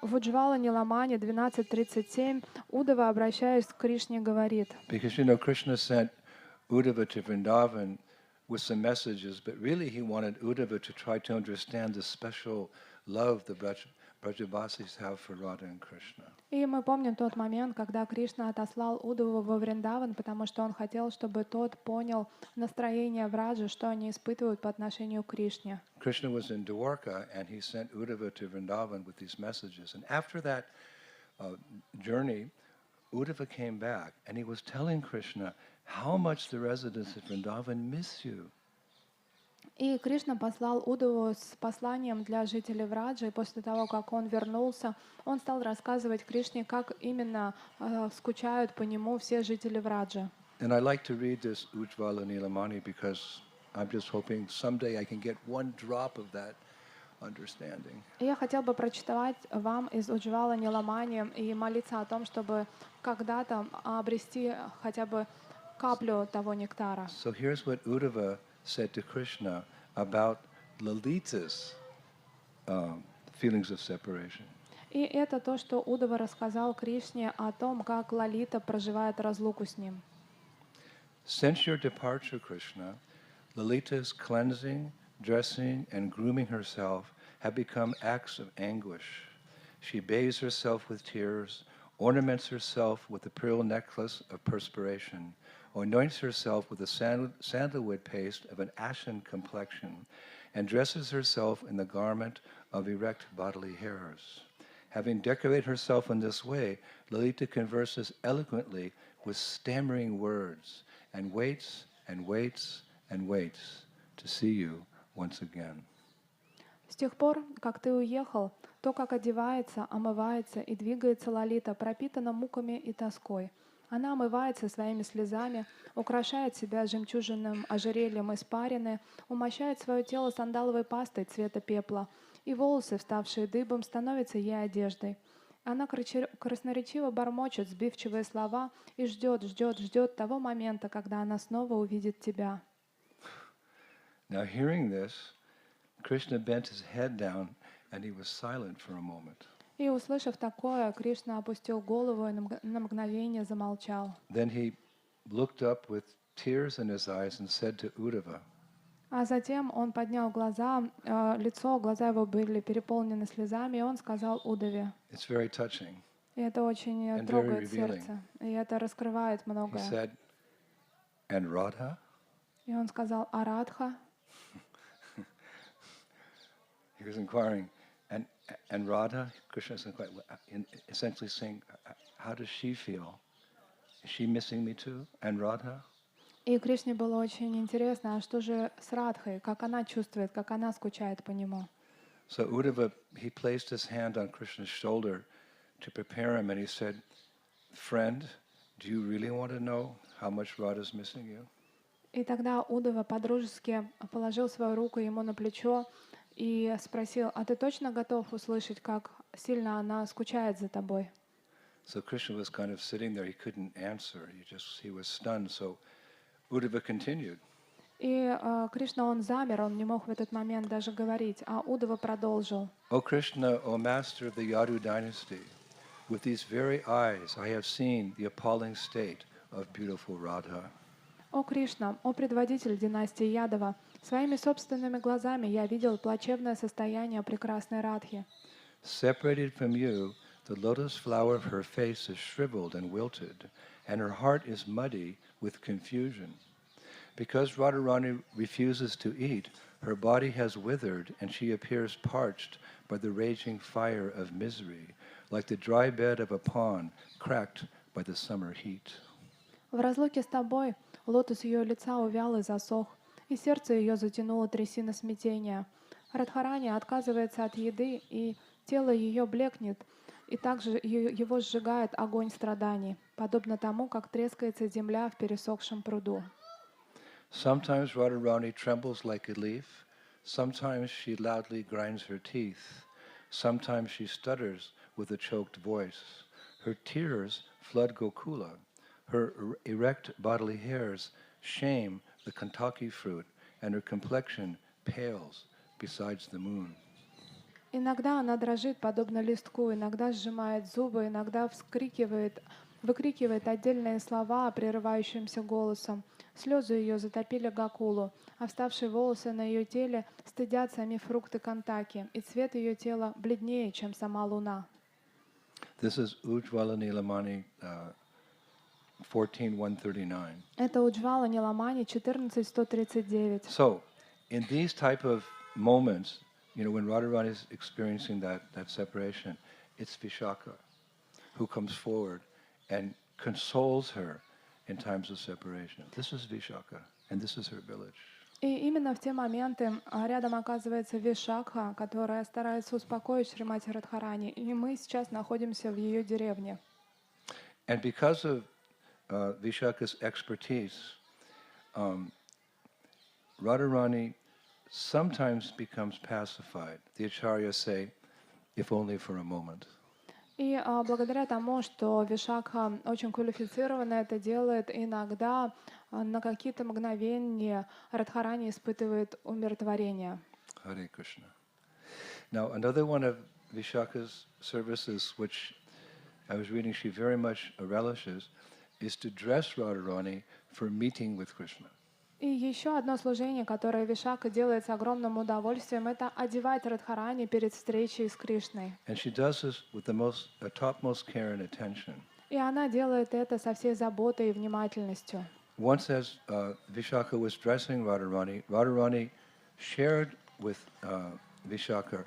в Уджвала Ниламане 12:37 Удава, обращаясь к Кришне, говорит. Because Krishna sent Uddhava to Vrindavan with some messages, but really he wanted Uddhava to try to understand the special love the Brajavasis have for Radha and Krishna. И мы помним тот момент, когда Кришна отослал Удаву во Вриндаван, потому что он хотел, чтобы тот понял настроение Враджи, что они испытывают по отношению к Кришне. Krishna was in Dwarka and he sent Uddhava to Vrindavan with these messages. And after that journey, Uddhava came back and he was telling Krishna how much the residents of Vrindavan miss you. И Кришна послал Удаву с посланием для жителей Враджи, и после того, как он вернулся, он стал рассказывать Кришне, как именно скучают по нему все жители Враджи. And I like to read this Ujjvala Nilamani because I'm just hoping someday I can get one drop of that understanding. И я хотел бы прочитать вам из Уджвала Ниламани и молиться о том, чтобы когда-то обрести хотя бы каплю того нектара. So here's what Uddhava said to Krishna about Lalita's feelings of separation. И это то, что Удава рассказал Кришне о том, как Лалита проживает разлуку с ним. Since your departure, Krishna, Lalita's cleansing, dressing, and grooming herself have become acts of anguish. She bathes herself with tears, ornaments herself with a pearl necklace of perspiration, anoints herself with a sandalwood paste of an ashen complexion, and dresses herself in the garment of erect bodily hairs. Having decorated herself in this way, Lalita converses eloquently with stammering words, and waits and waits and waits to see you once again. С тех пор, как ты уехал, то, как одевается, омывается и двигается Лалита, пропитана муками и тоской. Она омывается своими слезами, украшает себя жемчужинным ожерельем испарины, умощает свое тело сандаловой пастой цвета пепла, и волосы, вставшие дыбом, становятся ей одеждой. Она красноречиво бормочет сбивчивые слова и ждет того момента, когда она снова увидит тебя. Now hearing this, Krishna bent his head down and he was silent for a moment. И, услышав такое, Кришна опустил голову и на мгновение замолчал. Then he looked up with tears in his eyes and said to Uddhava, А затем он поднял глаза, глаза его были переполнены слезами, и он сказал Удаве. it's very touching. И это очень And very трогает revealing. сердце, и это раскрывает He многое. said, and Radha? И он сказал, а Радха? He was inquiring, and Radha, Krishna is essentially saying, how does she feel? Is she missing me too? And Radha? И Кришне было очень интересно, а что же с Радхой, как она чувствует, как она скучает по нему. So Uddhava, he placed his hand on Krishna's shoulder to prepare him, and he said, friend, do you really want to know how much Radha is missing you? И тогда Удава подружески положил свою руку ему на плечо и спросил, а ты точно готов услышать, как сильно она скучает за тобой? So Krishna was kind of sitting there, he couldn't answer, he was stunned, so Uddhava continued. И Кришна, он замер, он не мог в этот момент даже говорить, а Удава продолжил. O Krishna, O master of the Yadu dynasty, with these very eyes I have seen the appalling state of beautiful Radha. О Кришна, о предводитель династии Ядова, своими собственными глазами я видел плачевное состояние прекрасной Радхи. Separated from you, the lotus flower of her face is shriveled and wilted, and her heart is muddy with confusion. Because Radharani refuses to eat, her body has withered, and she appears parched by the raging fire of misery, like the dry bed of a pond cracked by the summer heat. В разлуке с тобой лотос ее лица увял и засох, и сердце ее затянуло трясина смятения. Радхарани отказывается от еды, и тело ее блекнет, и также его сжигает огонь страданий, подобно тому, как трескается земля в пересохшем пруду. Sometimes Radharani trembles like a leaf, sometimes she loudly grinds her teeth, sometimes she stutters with a choked voice. Her tears flood Gokula, her erect bodily hairs shame the Kantaki fruit, and her complexion pales beside the moon. Иногда она дрожит, подобно листку, иногда сжимает зубы, иногда выкрикивает отдельные слова прерывающимся голосом. Слезы ее затопили Гакулу, а вставшие волосы на ее теле стыдят сами фрукты Кантаки, и цвет ее тела бледнее, чем сама луна. This is Ujjvala Nilamani 14:139. Это Уджвала Ниламани 14.139. So, in these type of moments, when Radharani is experiencing that separation, it's Vishaka who comes forward and consoles her in times of separation. This is Vishaka, and this is her village. И именно в те моменты рядом оказывается Вишакха, которая старается успокоить Шримати Радхарани. И мы сейчас находимся в ее деревне. And because of Vishaka's expertise, Radharani sometimes becomes pacified. The acharyas say, if only for a moment. И благодаря тому, что Вишакха очень квалифицированно это делает, иногда на какие-то мгновения Радхарани испытывает умиротворение. Hare Krishna. Now, another one of Vishaka's services, which I was reading she very much relishes, is to dress Radharani for meeting with Krishna. И еще одно служение, которое Вишака делает с огромным удовольствием, это одевать Радхарани перед встречей с Кришной. And she does this with the topmost care and attention. И она делает это со всей заботой и внимательностью. Once as Vishaka was dressing Radharani, Radharani shared with Vishaka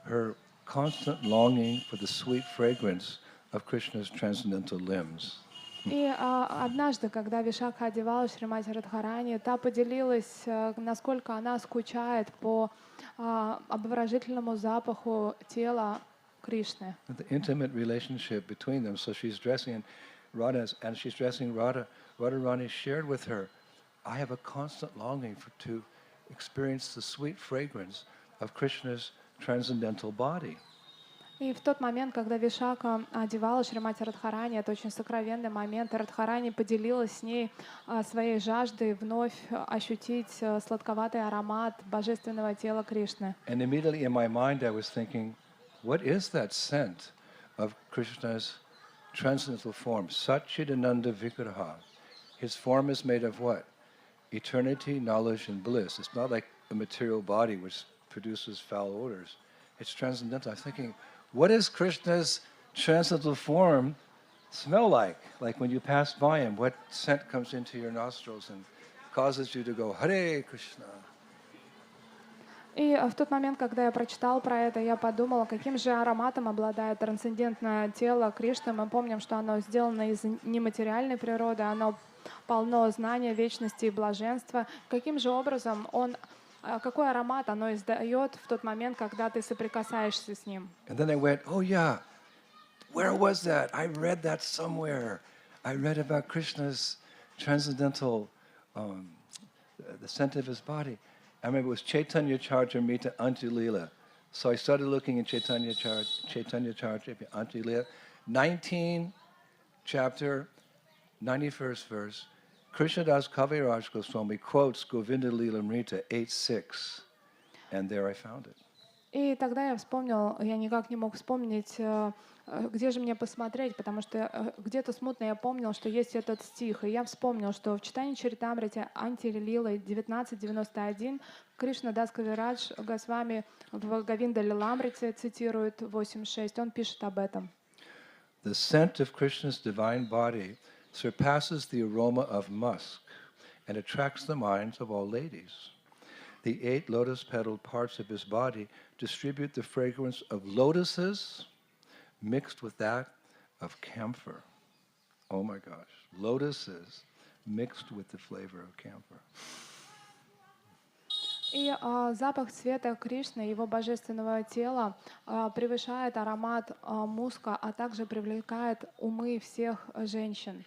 her constant longing for the sweet fragrance of Krishna's transcendental limbs. И однажды, когда Вишакха одевала Шримати Радхарани, та поделилась, насколько она скучает по обворожительному запаху тела Кришны. The intimate relationship between them. So she's dressing and she's dressing Radha. Radharani shared with her, I have a constant longing to experience the sweet fragrance of Krishna's transcendental body. И в тот момент, когда Вишака одевала Шримати Радхарани, это очень сокровенный момент, и Радхарани поделилась с ней своей жаждой вновь ощутить сладковатый аромат божественного тела Кришны. And immediately in my mind I was thinking, what is that scent of Krishna's transcendental form? Satchidananda Vigraha. His form is made of what? Eternity, knowledge, and bliss. It's not like a material body which produces foul odors. It's transcendental. I'm thinking, what does Krishna's transcendental form smell like? Like when you pass by him, what scent comes into your nostrils and causes you to go, Hare Krishna? И в тот момент, когда я прочитал про это, я подумала, каким же ароматом обладает трансцендентное тело Кришны. Мы помним, что оно сделано из нематериальной природы, оно полно знания, вечности и блаженства. Каким же образом какой аромат оно издает в тот момент, когда ты соприкасаешься с ним? And then I went, oh yeah, where was that? I read that somewhere. I read about Krishna's transcendental, the scent of his body. I remember it was Chaitanya Charitamrita Antya-lila. So I started looking in Chaitanya Charitamrita Antya-lila, 19 chapter, 91st verse. Krishnadas Kaviraj Goswami quotes Govinda Lilamrita 8:6, and there I found it. И тогда я вспомнил, я никак не мог вспомнить, где же мне посмотреть, потому что где-то смутно я помнил, что есть этот стих. И я вспомнил, что в читании Чаритамрити Анти-лилы 19.91 Кришна Дас Кавирадж Госвами в Говинда Лиламрите цитирует 8.6. Он пишет об этом. The scent of Krishna's divine body surpasses the aroma of musk and attracts the minds of all ladies. The 8 lotus-petaled parts of his body distribute the fragrance of lotuses mixed with that of camphor. Oh my gosh, lotuses mixed with the flavor of camphor. И запах цвета Кришны, его божественного тела, превышает аромат муска, а также привлекает умы всех женщин.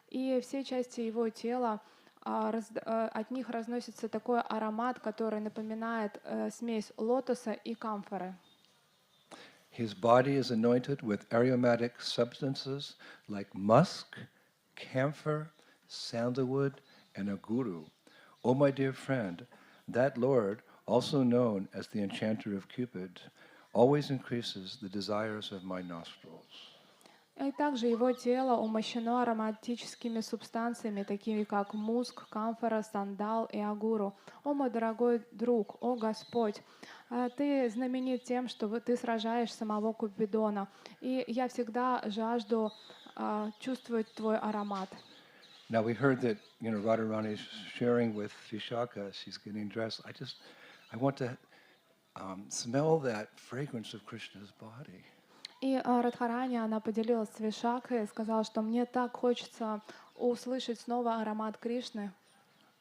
И все части его тела, от них разносится такой аромат, который напоминает смесь лотоса и камфоры. His body is anointed with aromatic substances like musk, camphor, sandalwood, and aguru. Oh, my dear friend, that Lord, also known as the enchanter of Cupid, always increases the desires of my nostrils. И также его тело умощено ароматическими субстанциями, такими как муск, камфора, сандал и агуру. О, мой дорогой друг, о Господь, ты знаменит тем, что ты сражаешь самого Купидона, и я всегда жажду чувствовать твой аромат. Now we heard that, Radharani is sharing with Vishaka, she's getting dressed. I want to smell that fragrance of Krishna's body. И Радхарани, она поделилась с Вишакой и сказала, что мне так хочется услышать снова аромат Кришны.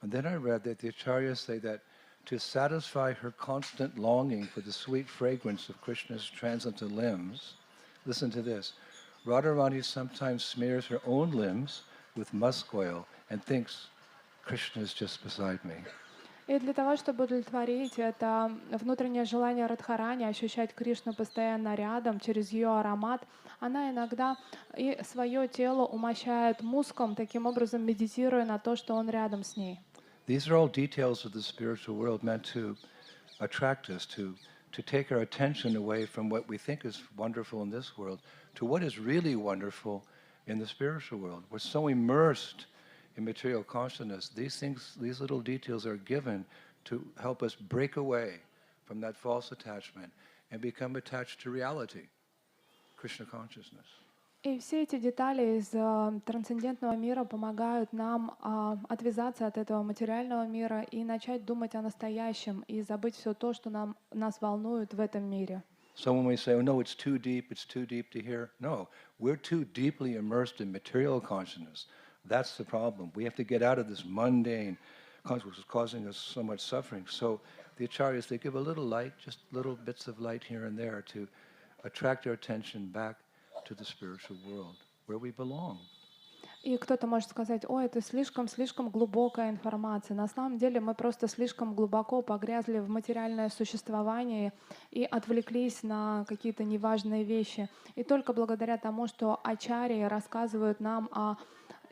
And then I read that the acharyas say that to satisfy her constant longing for the sweet fragrance of Krishna's transcendental limbs, listen to this, Radharani sometimes smears her own limbs with musk oil and thinks, Krishna is just beside me. И для того, чтобы удовлетворить это внутреннее желание Радхарани ощущать Кришну постоянно рядом через ее аромат, она иногда и свое тело умощает муском, таким образом медитируя на то, что он рядом с ней. These are all details of the spiritual world meant to attract us, to take our attention away from what we think is wonderful in this world to what is really wonderful in the spiritual world. We're so immersed in material consciousness. These things, these little details are given to help us break away from that false attachment and become attached to reality, Krishna consciousness. И все эти детали из трансцендентного мира помогают нам отвязаться от этого материального мира и начать думать о настоящем и забыть все то, что нас волнует в этом мире. Someone may say, oh no, it's too deep to hear. No, we're too deeply immersed in material consciousness. That's the problem. We have to get out of this mundane consciousness, which is causing us so much suffering. So the acharyas, they give a little light, just little bits of light here and there to attract our attention back to the spiritual world, where we belong. И кто-то может сказать, ой, это слишком глубокая информация. На самом деле мы просто слишком глубоко погрязли в материальное существование и отвлеклись на какие-то неважные вещи. И только благодаря тому, что ачарьи рассказывают нам о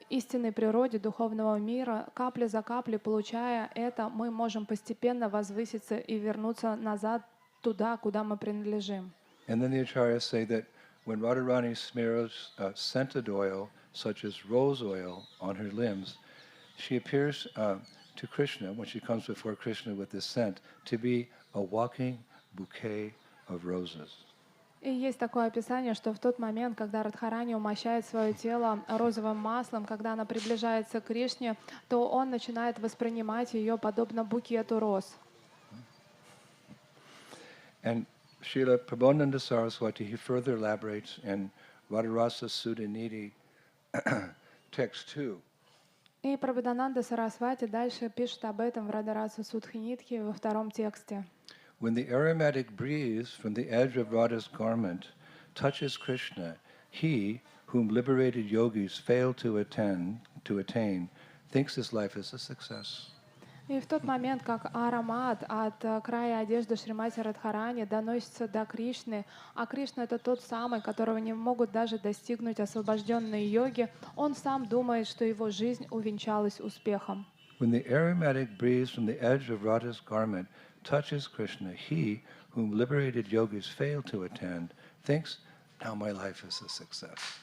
истинной природе духовного мира, капля за каплей получая это, мы можем постепенно возвыситься и вернуться назад туда, куда мы принадлежим. And then the acharyas say that when Radharani smears scented oil, such as rose oil, on her limbs, she appears to Krishna, when she comes before Krishna with this scent, to be a walking bouquet of roses. И есть такое описание, что в тот момент, когда Радхарани умощает свое тело розовым маслом, когда она приближается к Кришне, то он начинает воспринимать ее подобно букету роз. And Srila Prabodhananda Saraswati, he further elaborates in Radharasa Sutta Nidhi, text 2. И Прабодхананда Сарасвати дальше пишет об этом в Радараса Судхинитхи во втором тексте. When the aromatic breeze from the edge of Radha's garment touches Krishna, he, whom liberated yogis fail to attain, thinks his life is a success. И в тот момент, как аромат от края одежды Шримати Радхарани доносится до Кришны, а Кришна — это тот самый, которого не могут даже достигнуть освобожденные йоги, он сам думает, что его жизнь увенчалась успехом. When the aromatic breeze from the edge of Radha's garment touches Krishna, he, whom liberated yogis fail to attend, thinks, now my life is a success.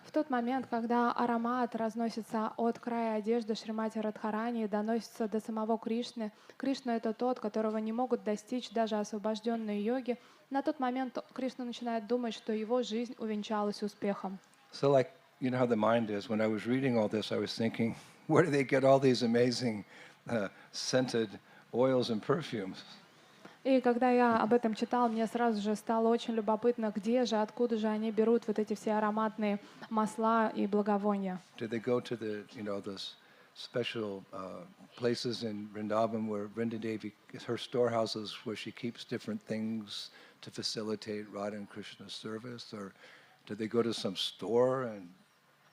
В тот момент, когда аромат разносится от края одежды Шримати Радхарани и доносится до самого Кришны, Кришна — это тот, которого не могут достичь даже освобожденные йоги, на тот момент Кришна начинает думать, что его жизнь увенчалась успехом. So like, you know how the mind is. When I was reading all this, I was thinking, where do they get all these amazing scented oils and perfumes? И когда я об этом читал, мне сразу же стало очень любопытно, где же, откуда же они берут вот эти все ароматные масла и благовония. Did they go to the, those special places in Vrindavan where Vrindadevi, her storehouses where she keeps different things to facilitate Radha and Krishna's service? Or did they go to some store and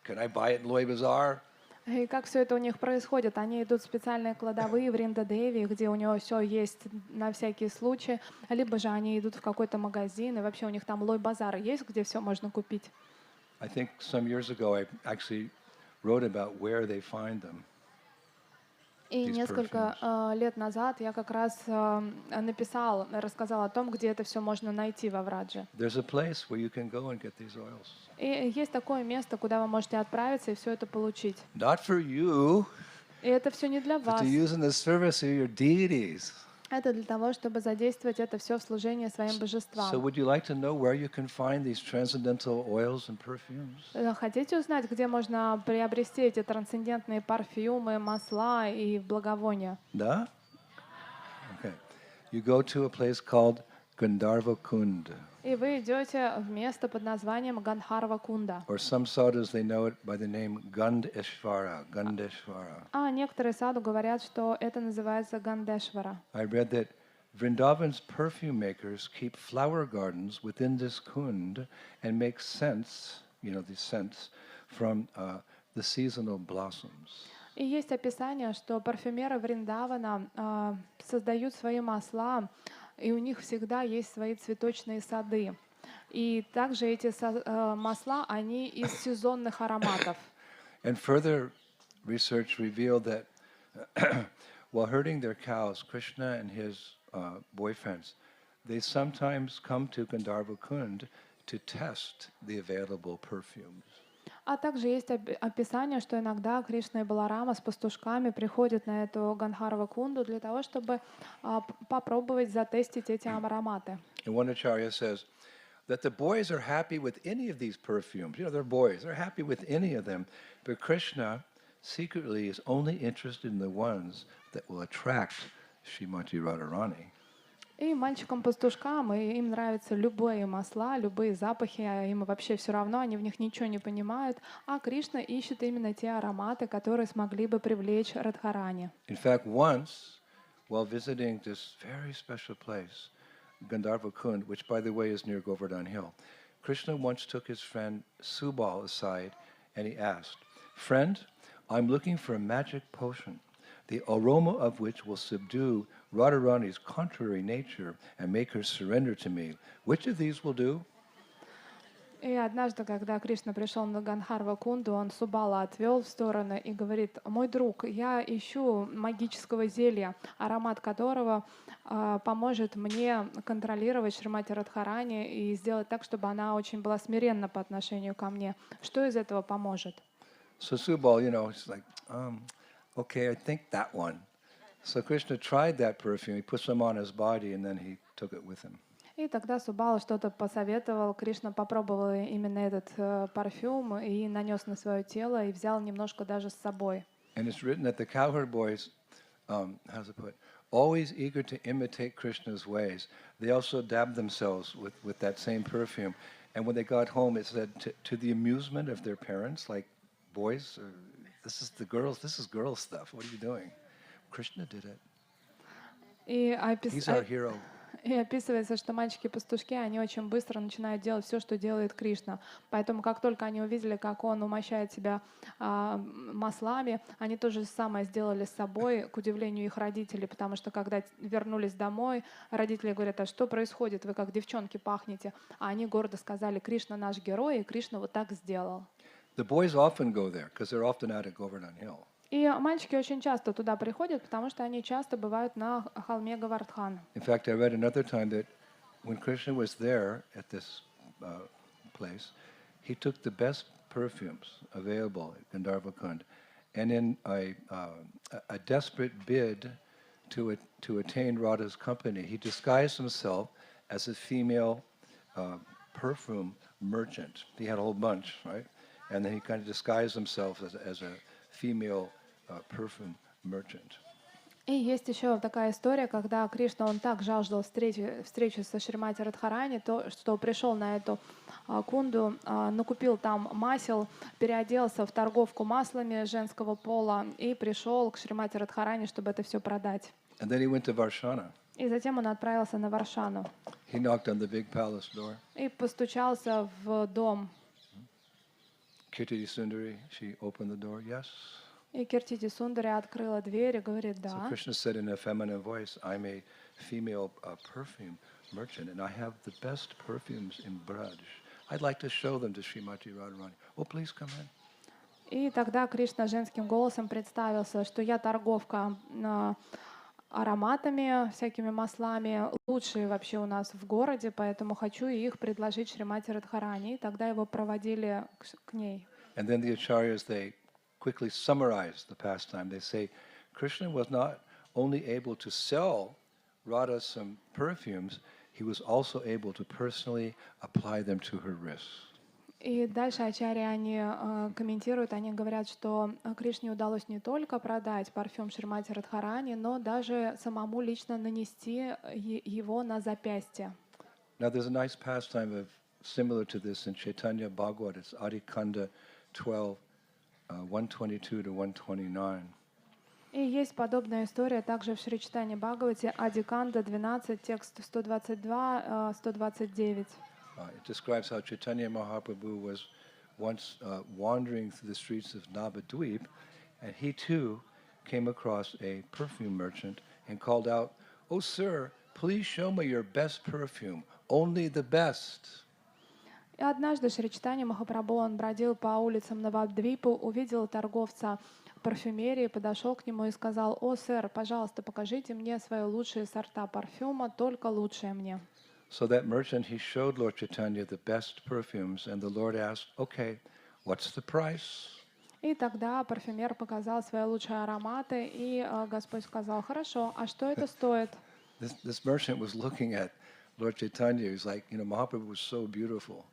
can I buy it in Loy Bazaar? И как все это у них происходит? Они идут в специальные кладовые в Риндадеви, где у него все есть на всякий случай, либо же они идут в какой-то магазин, и вообще у них там лой-базар есть, где все можно купить. I think some years ago I actually wrote about where they find them. И несколько лет назад я как раз рассказал о том, где это все можно найти во Врадже. There's a place where you can go and get these oils. И есть такое место, куда вы можете отправиться и все это получить. Not for you, И это все не для but вас. to use in the service of your deities. Это для того, чтобы задействовать это все в служение своим божествам. So would you like to know where you can find these transcendental oils and perfumes? Хотите узнать, где можно приобрести эти трансцендентные парфюмы, масла и благовония? Да? Okay. You go to a place called Gandharva Kund. И вы идете в место под названием Гандхарва Кунда. Or some sadhus, they know it by the name Gandeshvara, Gandeshvara. А некоторые саду говорят, что это называется Гандешвара. I read that Vrindavan's perfume makers keep flower gardens within this kund and make scents, these scents, from the seasonal blossoms. И есть описание, что парфюмеры Вриндавана создают свои масла, и у них всегда есть свои цветочные сады. И также эти масла, они из сезонных ароматов. And further research revealed that while herding their cows, Krishna and his boyfriends, they sometimes come to Gandharva Kund to test the available perfumes. А также есть описание, что иногда Кришна и Баларама с пастушками приходят на эту Гандхарва Кунду для того, чтобы попробовать затестить эти ароматы. And one acharya says that the boys are happy with any of these perfumes. They're boys. They're happy with any of them. But Krishna secretly is only interested in the ones that will attract Srimati Radharani. И мальчикам-пастушкам, им нравятся любые масла, любые запахи, им вообще все равно, они в них ничего не понимают. А Кришна ищет именно те ароматы, которые смогли бы привлечь Радхарани. In fact, once, while visiting this very special place, Gandharva Kund, which by the way is near Govardhan Hill, Krishna once took his friend Subal aside and he asked, "Friend, I'm looking for a magic potion, the aroma of which will subdue Radharani's contrary nature and make her surrender to me. Which of these will do?" И однажды, когда Кришна пришел на Гандхарва Кунду, он Субала отвел в сторону и говорит: «Мой друг, я ищу магического зелья, аромат которого поможет мне контролировать Шримати Радхарани и сделать так, чтобы она очень была смиренна по отношению ко мне. Что из этого поможет?» So Subal, he's like, okay, I think that one. So Krishna tried that perfume. He put some on his body and then he took it with him. И тогда Субала что-то посоветовал, Кришна попробовал именно этот парфюм и нанес на свое тело, и взял немножко даже с собой. And it's written that the cowherd boys, how's it put, always eager to imitate Krishna's ways. They also dabbed themselves with that same perfume. And when they got home, it said, to the amusement of their parents, like, boys, this is girl stuff. What are you doing? Krishna did it. He's our hero. И описывается, что мальчики-пастушки, они очень быстро начинают делать все, что делает Кришна. Поэтому, как только они увидели, как он умощает себя маслами, они то же самое сделали с собой, к удивлению их родителей, потому что, когда вернулись домой, родители говорят: «А что происходит? Вы как девчонки пахнете». А они гордо сказали: «Кришна наш герой, и Кришна вот так сделал». The boys often go there because they're often out at Govardhan Hill. И мальчики очень часто туда приходят, потому что они часто бывают на холме Говардхан. In fact, I read another time that when Krishna was there at this place, he took the best perfumes available at Gandharva Kund, and in a desperate bid to attain Radha's company, he disguised himself as a female perfume merchant. He had a whole bunch, right? And then he kind of disguised himself as a female perfume merchant. И есть еще такая история, когда Кришна, он так жаждал встречи со Шримати Радхарани, то, что пришел на эту кунду, накупил там масел, переоделся в торговку маслами женского пола и пришел к Шримати Радхарани, чтобы это все продать. And then he went to Varshana. И затем он отправился на Варшану. He knocked on the big palace door. И постучался в дом. Kirti Sundari, she opened the door. Yes. И Киртити Сундари открыла дверь и говорит: So «Да». Krishna said in a feminine voice, "I'm a female perfume merchant, and I have the best perfumes in Braj. I'd like to show them to Srimati Radharani. Oh, please come in." И тогда Кришна женским голосом представился, что я торговка ароматами, всякими маслами, лучшие вообще у нас в городе, поэтому хочу их предложить Шримати Радхарани. И тогда его проводили к ней. And then the acharyas, they quickly summarize the pastime. They say Krishna was not only able to sell Radha some perfumes, he was also able to personally apply them to her wrists. И дальше ачарьи, они комментируют, они говорят, что Кришне удалось не только продать парфюм Шримати Радхарани, но даже самому лично нанести его на запястье. Now there's a nice pastime of similar to this in Chaitanya Bhagavat. It's Adikanda 12, 122 to 129. И есть подобная история также в Шри Чайтанья Бхагавате, Адиканда 12, текст 122-129. It describes how Chaitanya Mahaprabhu was once wandering through the streets of Navadvip, and he too came across a perfume merchant and called out, "Oh sir, please show me your best perfume, only the best." И однажды Шри Чайтанья Махапрабху, он бродил по улицам Навадвипу, увидел торговца парфюмерии, подошел к нему и сказал: «О, сэр, пожалуйста, покажите мне свои лучшие сорта парфюма, только лучшие мне». So that merchant, he showed Lord Chaitanya the best perfumes, and the Lord asked, "Okay, what's the price?" И тогда парфюмер показал свои лучшие ароматы, и Господь сказал: «Хорошо, а что это стоит?» This merchant was looking at Lord Chaitanya. He's like, Mahaprabhu was so beautiful.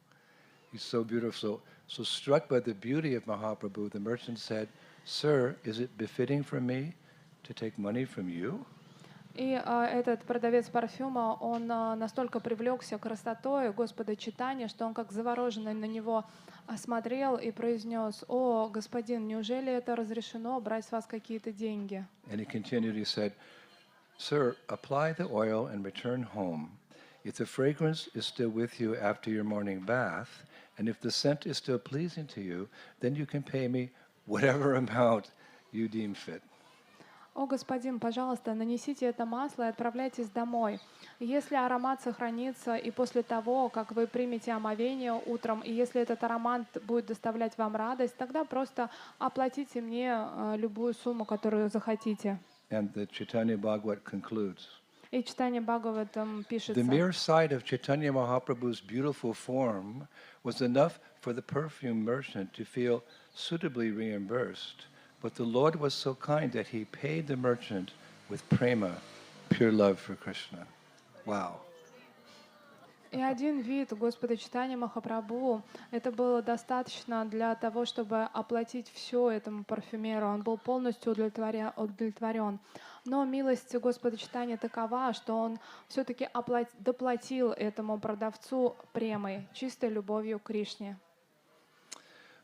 He's so beautiful. So struck by the beauty of Mahaprabhu, the merchant said, "Sir, is it befitting for me to take money from you?" И этот продавец парфюма, он настолько привлекся красотой Господа Чайтаньи, что он как завороженный на него смотрел и произнес: «О, господин, неужели это разрешено брать с вас какие-то деньги?» And he continued, he said, "Sir, apply the oil and return home. If the fragrance is still with you after your morning bath, and if the scent is still pleasing to you, then you can pay me whatever amount you deem fit." «О, господин, пожалуйста, нанесите это масло и отправляйтесь домой. Если аромат сохранится и после того, как вы примете омовение утром, и если этот аромат будет доставлять вам радость, тогда просто оплатите мне любую сумму, которую захотите». And the Chaitanya Bhagavat concludes. И Чайтанья Бхагаватам The пишется: mere sight of Chaitanya Mahaprabhu's beautiful form was enough for the perfume merchant to feel suitably reimbursed. But the Lord was so kind that he paid the merchant with prema, pure love for Krishna. Wow. И один вид Господа Чайтаньи Махапрабху, это было достаточно для того, чтобы оплатить все этому парфюмеру. Он был полностью удовлетворен. Но милость Господа Чайтаньи такова, что он все-таки доплатил этому продавцу премой, чистой любовью к Кришне.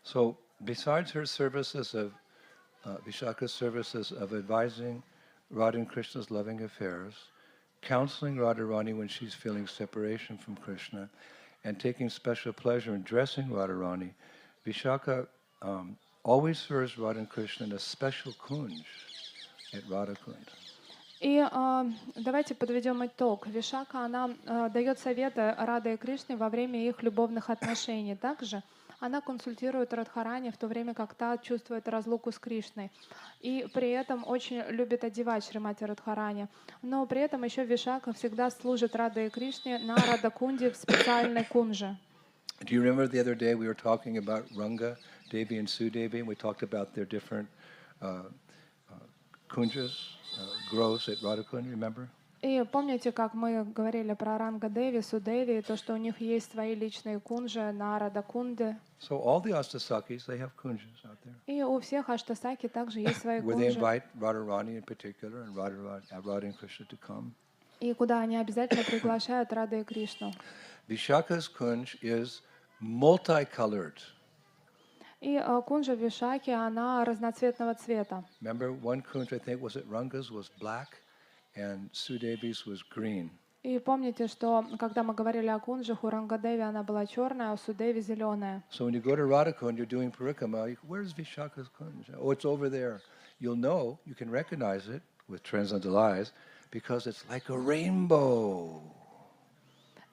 So, besides her services of Vishaka's services of advising Radha and Krishna's loving affairs, counseling Radharani when she's feeling separation from Krishna, and taking special pleasure in dressing Radharani, Vishaka always serves Radha and Krishna in a special kunj at Radhakund. И давайте подведем итог. Вишака, она дает советы Раде и Кришне во время их любовных отношений. Также она консультирует Радхарани в то время, как та чувствует разлуку с Кришной. И при этом очень любит одевать Шримати Радхарани. Но при этом еще Вишака всегда служит Раде и Кришне на Радакунде в специальной кунже. Do you remember the other day we were talking about Ranga Devi and Sudevi, and we talked about their different kunjas, groves at Radhakund, remember? И помните, как мы говорили про Ранга Деви, Судеви, то, что у них есть свои личные кунжи на Радакунде. So all the Astasakis, they have kunjas out there. И у всех аштасаки также есть свои Where they кунжи. invite Radharani in particular and Radha and Krishna to come. И куда они обязательно приглашают Раду и Кришну. Vishaka's kunj is multicolored. И кунжа Вишаки, она разноцветного цвета. Remember, one kunj, I think, was it Ranga's, was black, and Sudevi's was green. И помните, что когда мы говорили о кунжах, у Рангадеви она была черная, а у Судеви зеленая. So when you go to Radhakund, you're doing Parikrama, where's Vishaka's kunj? Oh, it's over there. You'll know, you can recognize it with transcendental eyes, because it's like a rainbow.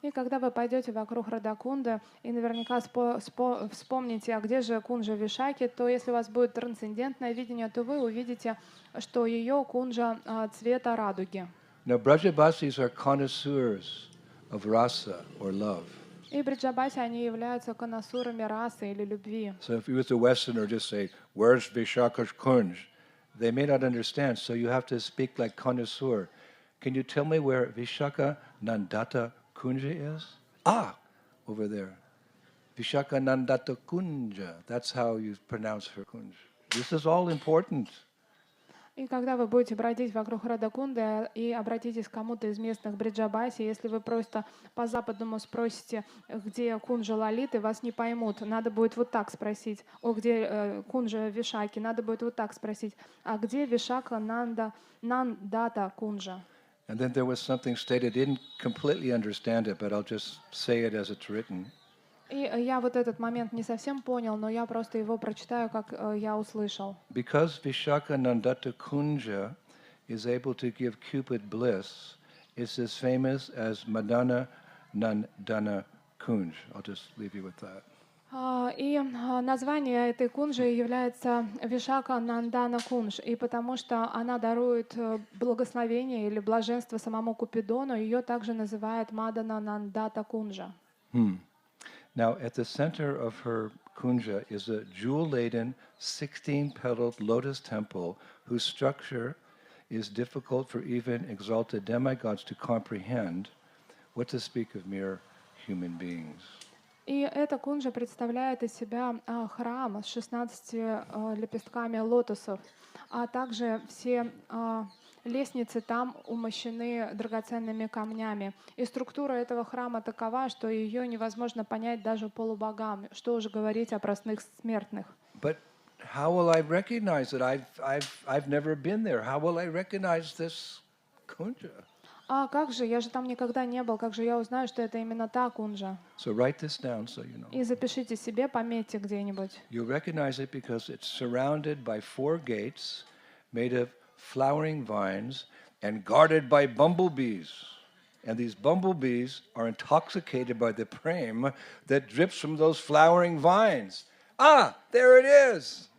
И когда вы пойдете вокруг Радакунда и наверняка вспомните, а где же кунжа Вишаки, то если у вас будет трансцендентное видение, то вы увидите, что ее кунжа цвета радуги. Now, Brajabasis are connoisseurs of rasa or love. И бриджабаси, они являются конносурами расы или любви. So if you was a Westerner, just say, where's Vishaka's kunj? They may not understand, so you have to speak like connoisseur. Can you tell me where Vishaka Nandata Kunja is? Ah, over there. Vishaka Nandata Kunja. That's how you pronounce her kunj. This is all important. И когда вы будете бродить вокруг Радакунды и обратитесь к кому-то из местных Бриджабаси, если вы просто по-западному спросите, где Кунджа Лалиты, вас не поймут. Надо будет вот так спросить. Где Кунджа Вишаки? Надо будет вот так спросить. А где Вишака Нандата Кунджа? And then there was something stated, I didn't completely understand it, but I'll just say it as it's written. И я вот этот момент не совсем понял, но я просто его прочитаю, как я услышал. Because Vishaka Nandata Kunja is able to give Cupid bliss, it's as famous as Madana Nandana Kunj. I'll just leave you with that. И название этой кунжи является Вишака Нандана Кунж. И потому что она дарует благословение или блаженство самому Купидону, ее также называют Мадана Нандата Кунжа. Now, at the center of her kunja is a jewel-laden, 16-petaled lotus temple whose structure is difficult for even exalted demigods to comprehend, what to speak of mere human beings. И эта кунжа представляет из себя храм с 16 лепестками лотосов, а также все лестницы там умощены драгоценными камнями. И структура этого храма такова, что ее невозможно понять даже полубогам, что уже говорить о простых смертных. But how will I recognize it? I've never been there. How will I recognize this kunja? А как же? Я же там никогда не был. Как же я узнаю, что это именно та кунжа? So write this down so you know. И запишите себе, пометьте где-нибудь. You'll recognize it because it's surrounded by 4 gates made of flowering vines and guarded by bumblebees. And these bumblebees are intoxicated by the prema that drips from those flowering vines. Ah, there it is!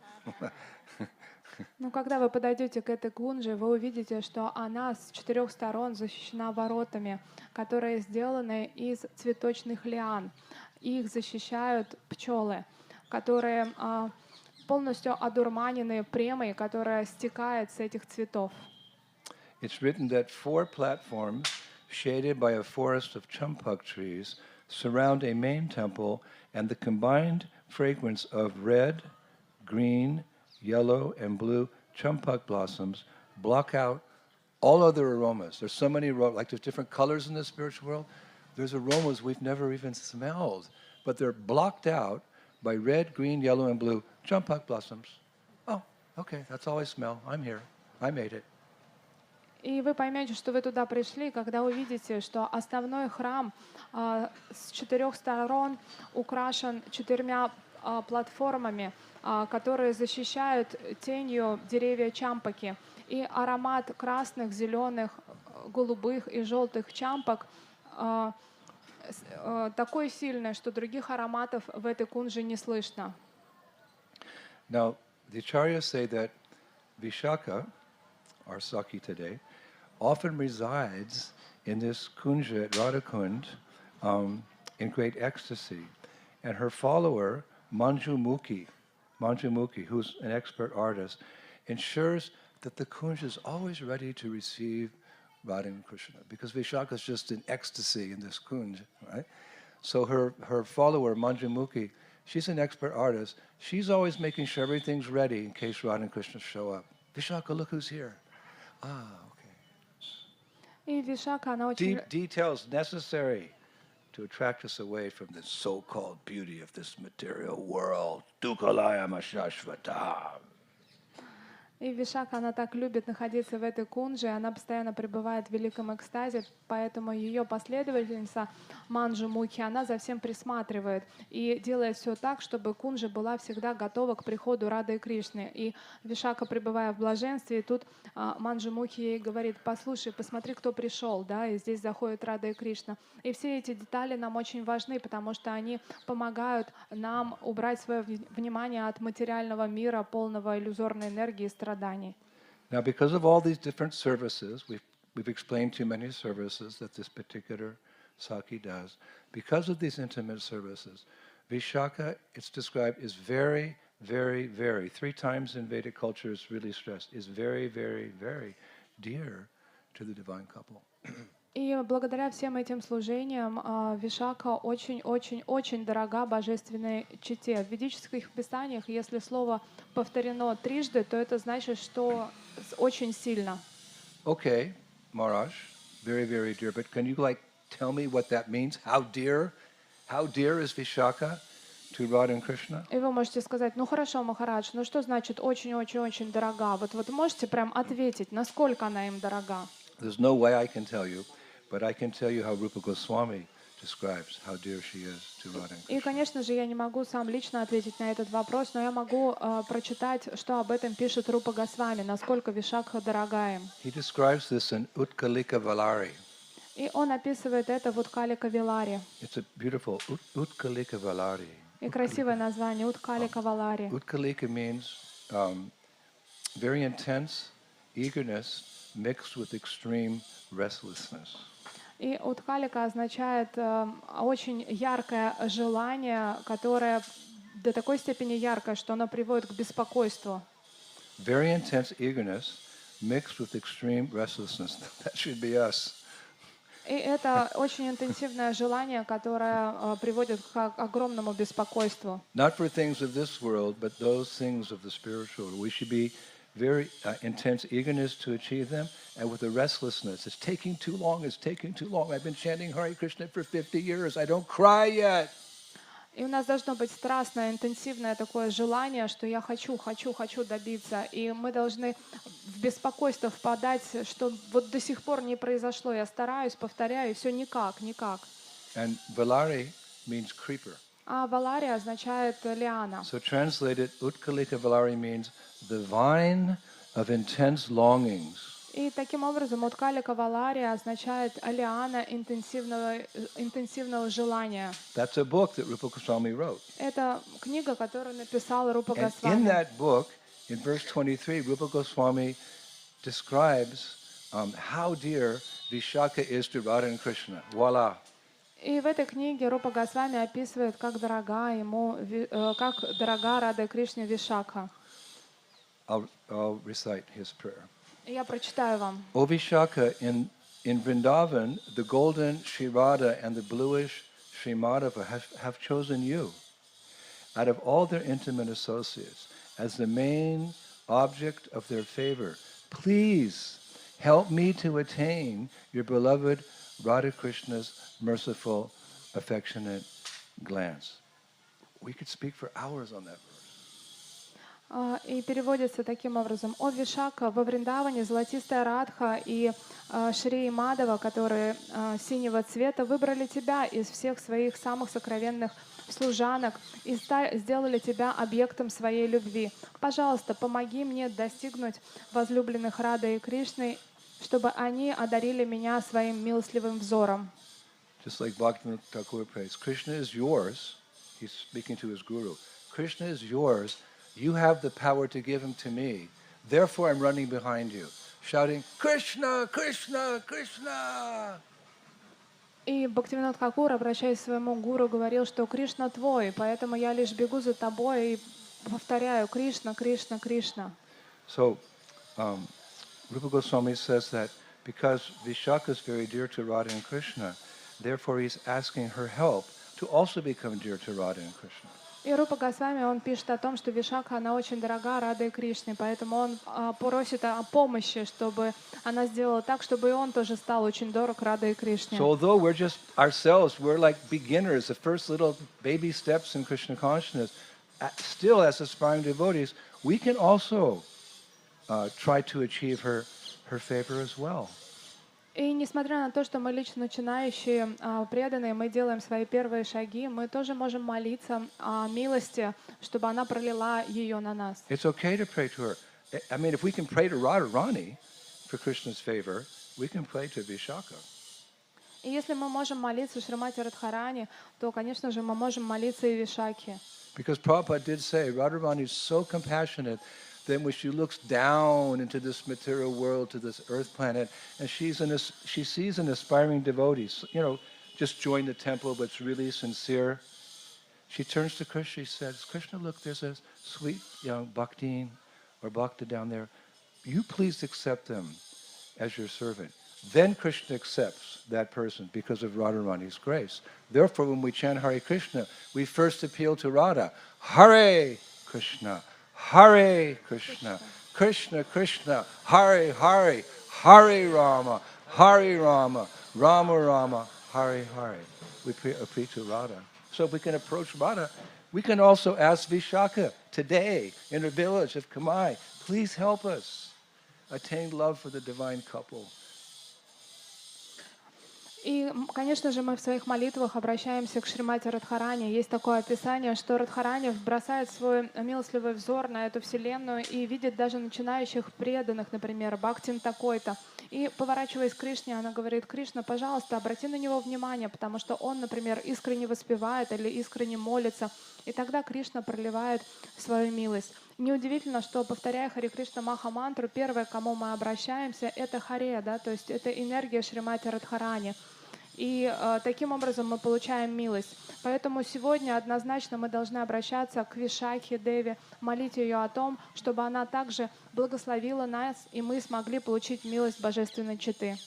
Ну, когда вы подойдете к этой кунже, вы увидите, что она с 4 сторон защищена воротами, которые сделаны из цветочных лиан. Их защищают пчелы, которые полностью одурманены премой, которая стекает с этих цветов. It's written that 4 platforms, shaded by a forest of champak trees, surround a main temple, and the combined fragrance of red, green, yellow, and blue champak blossoms block out all other aromas. There's so many, like there's different colors in the spiritual world. There's aromas we've never even smelled, but they're blocked out by red, green, yellow, and blue champak blossoms. Oh, okay, that's all I smell. I'm here. I made it. И вы поймете, что вы туда пришли, когда увидите, что основной храм с 4 сторон украшен 4 платформами, которые защищают тенью деревья чампаки. И аромат красных, зеленых, голубых и желтых чампак такой сильный, что других ароматов в этой кунже не слышно. Now, the acharyas say that Vishaka, our Saki today, often resides in this kunja at Radhakund in great ecstasy. And her follower, Manjumukhi, who's an expert artist, ensures that the kunja is always ready to receive Radha and Krishna, because Vishaka is just in ecstasy in this kunja, right? So her follower, Manjumukhi, she's an expert artist. She's always making sure everything's ready in case Radha and Krishna show up. Vishaka, look who's here. Ah, okay. И Вишака, она очень... Details necessary to attract us away from the so-called beauty of this material world. Dukalaya Mashashvata. И Вишака, она так любит находиться в этой кунже, она постоянно пребывает в великом экстазе, поэтому ее последовательница Манджу Мухи, она за всем присматривает и делает все так, чтобы кунжа была всегда готова к приходу Рады и Кришны. И Вишака, пребывая в блаженстве, и тут Манджу Мухи ей говорит: послушай, посмотри, кто пришел, да, и здесь заходит Рада и Кришна. И все эти детали нам очень важны, потому что они помогают нам убрать свое внимание от материального мира, полного иллюзорной энергии и страданий. Now, because of all these different services, we've explained too many services that this particular Saki does. Because of these intimate services, Vishaka, it's described, is very, very, very, 3 times in Vedic culture is really stressed, is very, very, very dear to the divine couple. И благодаря всем этим служениям Вишака очень-очень-очень дорога божественной чете. В ведических писаниях, если слово повторено трижды, то это значит, что очень сильно. Okay, Maharaj, very, very dear. But can you tell me what that means? How dear? How dear is Vishaka to Radha and Krishna? И вы можете сказать, ну хорошо, Махарадж, ну что значит очень-очень-очень дорога? Вот можете прям ответить, насколько она им дорога? There's no way I can tell you, but I can tell you how Rupa Goswami describes how dear she is to Radha and И, Krishna. конечно же, я не могу сам лично ответить на этот вопрос, но я могу прочитать, что об этом пишет Рупа Госвами, насколько Вишакха дорога им. He describes this in Utkalika Valari. И он описывает это в Уткалика Виларе. It's a beautiful Utkalika Valari. И красивое название Уткалика Валари. Utkalika means very intense eagerness mixed with extreme restlessness. И Уткалика означает очень яркое желание, которое до такой степени яркое, что оно приводит к беспокойству. Very intense eagerness mixed with extreme restlessness. That should be us. И это очень интенсивное желание, которое приводит к огромному беспокойству. Not for things of this world, but those things of the spiritual. We should be very intense eagerness to achieve them, and with the restlessness. It's taking too long, it's taking too long. I've been chanting Hare Krishna for 50 years. I don't cry yet. И у нас должно быть страстное, интенсивное такое желание, что я хочу добиться. И мы должны в беспокойство впадать, что вот до сих пор не произошло. Я стараюсь, повторяю, и все никак. And Valari means creeper. А Валария означает лиана. So translated, Utkalika Valari means the vine of intense longings. И таким образом Уткалика Валария означает лиана интенсивного желания. That's a book that Rupa Goswami wrote. Это книга, которую написал Рупа And in Госвами. that book, in verse 23, Rupa Goswami describes how dear Vishaka is to Radha and Krishna. Voila. И в этой книге Рупа Госвами описывает, как дорога Рада Кришне Вишакха. I'll recite his prayer. И я прочитаю вам. O Vishaka, in Vrindavan, the golden Sri Radha and the bluish Sri Madhava have chosen you out of all their intimate associates as the main object of their favor. Please help me to attain your beloved Radha Krishna's merciful, affectionate glance. We could speak for hours on that verse. И переводится таким образом. «О Вишака, во Вриндаване золотистая Радха и Шри Мадава, которые синего цвета, выбрали тебя из всех своих самых сокровенных служанок и сделали тебя объектом своей любви. Пожалуйста, помоги мне достигнуть возлюбленных Рады и Кришны, чтобы они одарили меня своим милостливым взором». Just like Bhaktivinoda Thakur prays, Krishna is yours. He's speaking to his guru. Krishna is yours. You have the power to give him to me. Therefore, I'm running behind you, shouting, Krishna, Krishna, Krishna. И Бхактивинод Тхакур, обращаясь к своему гуру, говорил, что Кришна твой, поэтому я лишь бегу за тобой и повторяю Кришна, Кришна, Кришна. So, Rupa Goswami says that because Vishaka is very dear to Radha and Krishna, therefore he's asking her help to also become dear to Radha and Krishna. И Рупа Госвами, он пишет о том, что Вишакха, она очень дорога Радhe и Кришне, поэтому он просит о помощи, чтобы она сделала так, чтобы и он тоже стал очень дорог Радhe и Кришне. So although we're just ourselves, we're like beginners, the first little baby steps in Krishna consciousness, still as aspiring devotees, we can also try to achieve her favor as well. И несмотря на то, что мы лично начинающие преданные, мы делаем свои первые шаги, мы тоже можем молиться о милости, чтобы она пролила ее на нас. It's okay to pray to her. I mean, if we can pray to Radharani for Krishna's favor, we can pray to Vishaka. И если мы можем молиться Шримати Радхарани, то, конечно же, мы можем молиться и Вишаке. Because Prabhupada did say, Radharani is so compassionate that when she looks down into this material world, to this earth planet, and she sees an aspiring devotee, just join the temple, but it's really sincere. She turns to Krishna, she says, Krishna, look, there's a sweet young bhaktin or bhakta down there. You please accept them as your servant. Then Krishna accepts that person because of Radharani's grace. Therefore, when we chant Hare Krishna, we first appeal to Radha. Hare Krishna, Hare Krishna, Krishna Krishna, Hare Hare, Hare Rama, Hare Rama, Rama Rama, Hare Hare. We appeal to Radha. So if we can approach Radha, we can also ask Vishaka today in the village of Kamai, please help us attain love for the divine couple. И, конечно же, мы в своих молитвах обращаемся к Шримати Радхарани. Есть такое описание, что Радхарани бросает свой милостливый взор на эту вселенную и видит даже начинающих преданных, например, Бхактин такой-то. И, поворачиваясь к Кришне, она говорит: Кришна, пожалуйста, обрати на него внимание, потому что он, например, искренне воспевает или искренне молится. И тогда Кришна проливает свою милость. Неудивительно, что, повторяя Харе Кришна Маха мантру, первое, к кому мы обращаемся, это Харе, да, то есть это энергия Шримати Радхарани. И таким образом мы получаем милость. Поэтому сегодня однозначно мы должны обращаться к Вишакхе Деве, молить ее о том, чтобы она также благословила нас, и мы смогли получить милость Божественной Четы.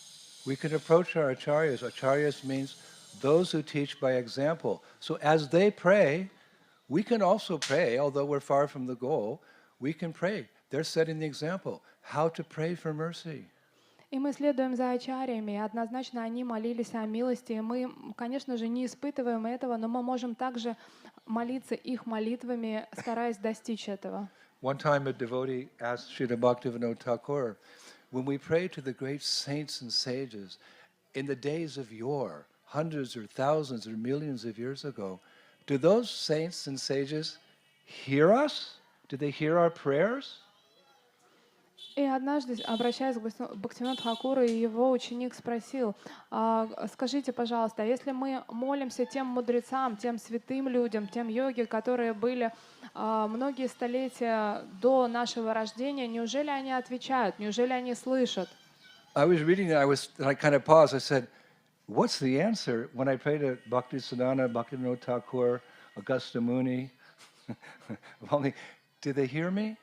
We can approach our acharyas. Acharyas means those who teach by example. So as they pray, we can also pray, although we're far from the goal, we can pray. They're setting the example, how to pray for mercy. И мы следуем за ачарьями, и однозначно они молились о милости. И мы, конечно же, не испытываем этого, но мы можем также молиться их молитвами, стараясь достичь этого. One time a devotee asked Srila Bhaktivinoda Thakur, when we pray to the great saints and sages in the days of yore, hundreds or thousands or millions of years ago, do those saints and sages hear us? Do they hear our prayers? И однажды, обращаясь к Бхактивиноду Тхакуру, его ученик спросил: скажите, пожалуйста, если мы молимся тем мудрецам, тем святым людям, тем йоги, которые были многие столетия до нашего рождения, неужели они отвечают, неужели они слышат? I was reading that, I kind of paused. I said, what's the answer when I pray to Bhaktisiddhanta, Bhaktivinoda Thakur, Augusta Muni? Do they hear me?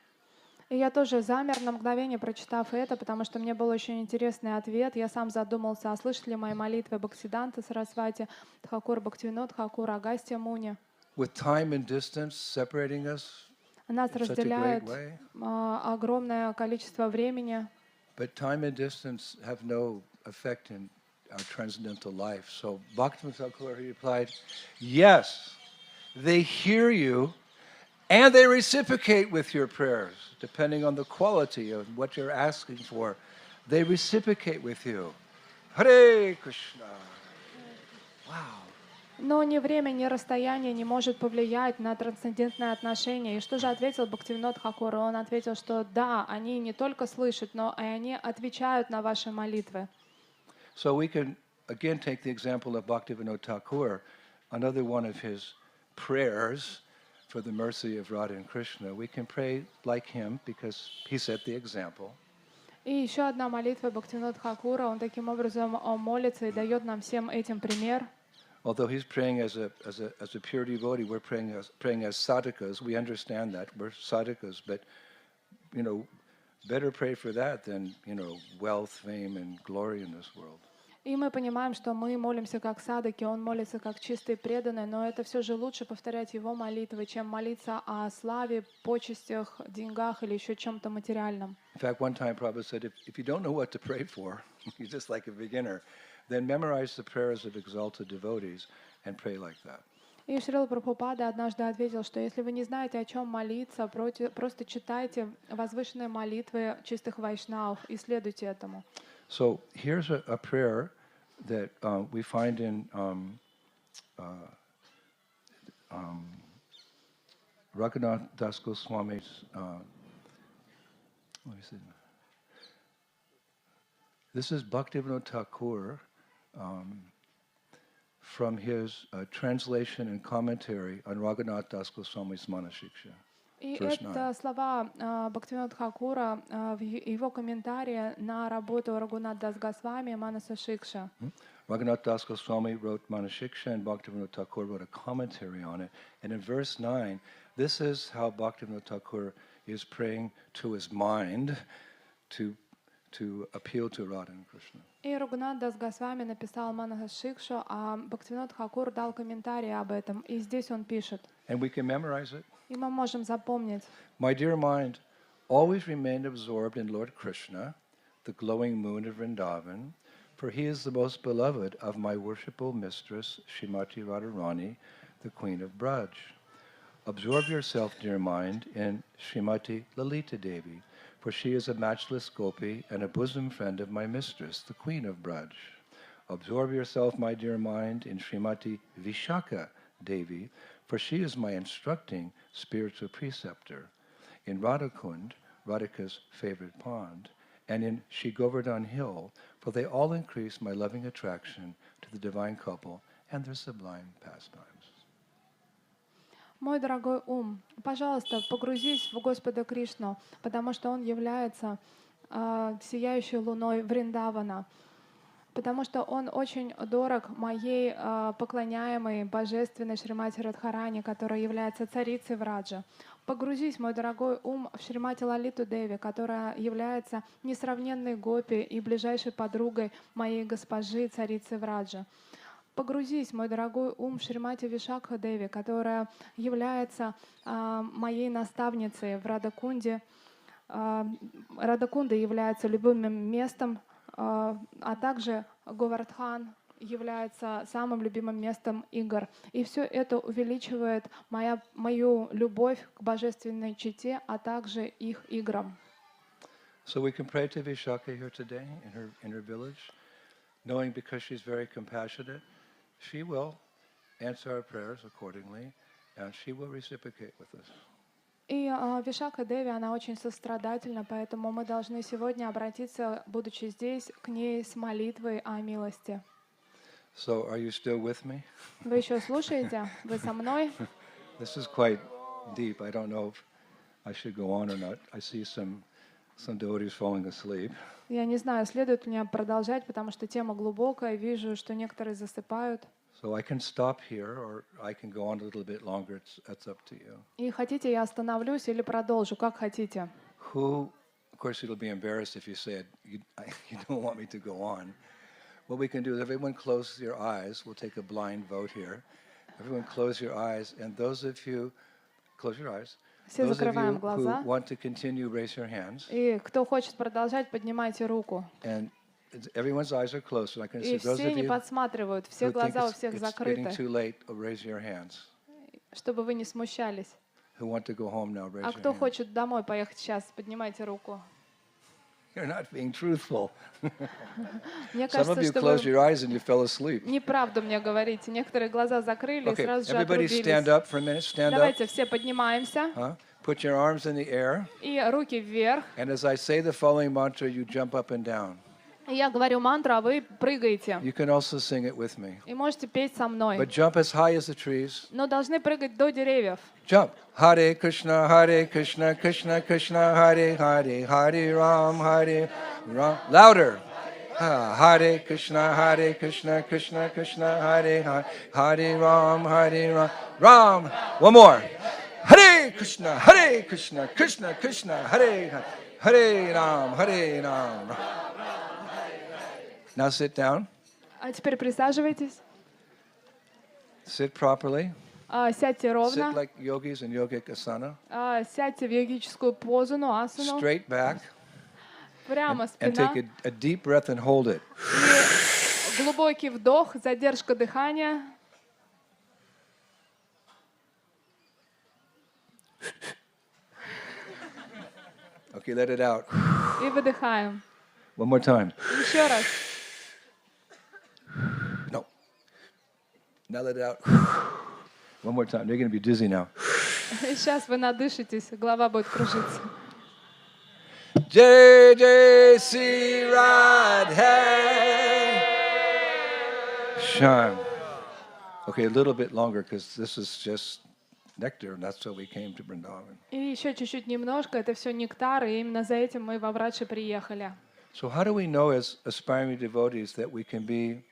И я тоже замер на мгновение, прочитав это, потому что мне был очень интересный ответ. Я сам задумался, а слышат ли мои молитвы Бхактисиддханта Сарасвати, Тхакур Бхактивинод Тхакур, Агастья Муни? With time and distance separating us Нас in such a great разделяет way. огромное количество времени. But time and distance have no effect in our transcendental life. So Bhaktivinoda Thakur replied, yes, they hear you and they reciprocate with your prayers, depending on the quality of what you're asking for. They reciprocate with you. Hare Krishna. Wow. Но ни время, ни расстояние не может повлиять на трансцендентные отношения. И что же ответил Бхактивинод Тхакур? Он ответил, что да, они не только слышат, но и они отвечают на ваши молитвы. So we can again take the example of Bhaktivinoda Thakur, another one of his prayers for the mercy of Radha and Krishna. We can pray like him because he set the example. И еще одна молитва Бхактивинода Тхакура. Он таким образом молится и дает нам всем этим пример. Although he's praying as a pure devotee, we're praying as sadhakas. We understand that we're sadhakas, but better pray for that than wealth, fame, and glory in this world. И мы понимаем, что мы молимся как садаки, он молится как чистый преданный, но это все же лучше повторять его молитвы, чем молиться о славе, почестях, деньгах или еще чем-то материальном. In fact, one time Prabhupada said, if you don't know what to pray for, you're just like a beginner, then memorize the prayers of exalted devotees and pray like that. И Шрила Прабхупада однажды ответил, что если вы не знаете, о чем молиться, просто читайте возвышенные молитвы чистых вайшнавов и следуйте этому. So here's a prayer that we find in Raghunath Das Goswami's. Let me see. This is Bhaktivinoda Thakur from his translation and commentary on Raghunath Das Goswami's Manashiksha. И это слова Бхактивинода Тхакура в его комментарии на работу Рагунат Дас Госвами Манаса Шикша. Raghunath Das Goswami wrote Manashiksha and Bhaktivinoda Thakur wrote a commentary on it. And in verse 9, this is how Bhaktivinoda Thakur is praying to his mind to to appeal to Radha and Krishna. И Рагунат Дас Госвами написал Манахашикшу, а Бхактивинод Хакур дал комментарий об этом. И здесь он пишет. And we can memorize it. И мы можем запомнить. My dear mind, always remain absorbed in Lord Krishna, the glowing moon of Vrindavan, for he is the most beloved of my worshipful mistress, Srimati Radharani, the Queen of Braj. Absorb yourself, dear mind, in Srimati Lalita Devi, for she is a matchless gopi and a bosom friend of my mistress, the Queen of Braj. Absorb yourself, my dear mind, in Srimati Vishaka Devi, for she is my instructing spiritual preceptor. In Radhakund, Radhika's favorite pond, and in Shri Govardhan Hill, for they all increase my loving attraction to the divine couple and their sublime pastimes. Мой дорогой ум, пожалуйста, погрузись в Господа Кришну, потому что Он является сияющей луной Вриндавана, потому что Он очень дорог моей поклоняемой божественной Шримати Радхарани, которая является царицей Враджа. Погрузись, мой дорогой ум, в Шримати Лалиту Деви, которая является несравненной гопи и ближайшей подругой моей госпожи, царицы Враджа. Погрузись, мой дорогой ум, в Шримати Вишакха Деви, которая является моей наставницей в Радакунде. Радакунда является любимым местом, а также Говардхан является самым любимым местом игр. И все это увеличивает мою любовь к божественной чете, а также их играм. So we can pray to Vishaka here today in her village, knowing because she's very compassionate, she will answer our prayers accordingly, and she will reciprocate with us. И Вишака Деви, она очень сострадательна, поэтому мы должны сегодня обратиться, будучи здесь, к ней с молитвой о милости. So are you still with me? Вы еще слушаете? Вы со мной? This is quite deep. I don't know if I should go on or not. I see some devotees falling asleep. Я не знаю, следует ли мне продолжать, потому что тема глубокая. Вижу, что некоторые засыпают. So I can stop here, or I can go on a little bit longer. It's up to you. И хотите, я остановлюсь или продолжу, как хотите. Of course, it'll be embarrassed if you say you don't want me to go on. What we can do is everyone close your eyes. We'll take a blind vote here. Everyone close your eyes, and those of you, close your eyes. Все Those of закрываем you глаза. who want to continue, raise your hands. И кто хочет продолжать, поднимайте руку. And everyone's eyes are closed, so I can see И those все of не you подсматривают, все who think глаза у it's всех getting закрыты, too late, raise your hands. чтобы вы не смущались. Who want to go home now, raise А your кто hands. хочет домой поехать сейчас, поднимайте руку. You're not being truthful. Мне Some of кажется, you что closed вы your eyes and you fell asleep. неправду мне говорите. Некоторые глаза закрыли и Okay, сразу же everybody stand отрубились. up for a minute. Stand up. Давайте все поднимаемся. Put your arms in the air. И руки вверх. And as I say the following mantra, you jump up and down. И я говорю мантру, а вы прыгаете. You can also sing it with me. И можете петь со мной. But jump as high as the trees. Но должны прыгать до деревьев. Jump. Hare Krishna, Krishna Krishna, Hare Hare, Hare Ram. Louder. Hare Krishna, Krishna Krishna, Hare Hare, Hare Ram. Ram. One more. Hare Krishna, Krishna Krishna, Hare Hare, Hare Ram. Now sit down. А теперь присаживайтесь. Sit properly. Сядьте Sit ровно. like yogis in yogic asana. Сядьте в йогическую позу, ну асану. Straight back. Прямо And спина. take a deep breath and hold it. И глубокий вдох, задержка дыхания. Okay, let it out. И выдыхаем. One more time. Еще раз. No. Now let it out. One more time. You're going to be dizzy now. И сейчас вы надышитесь, голова будет кружиться. Jai Jai Sri Radhe Shyam. Okay, a little bit longer because this is just nectar, and that's why we came to Vrindavan. И еще чуть-чуть немножко, это все нектар, и именно за этим мы во Врадже приехали. So how do we know as aspiring devotees that we can be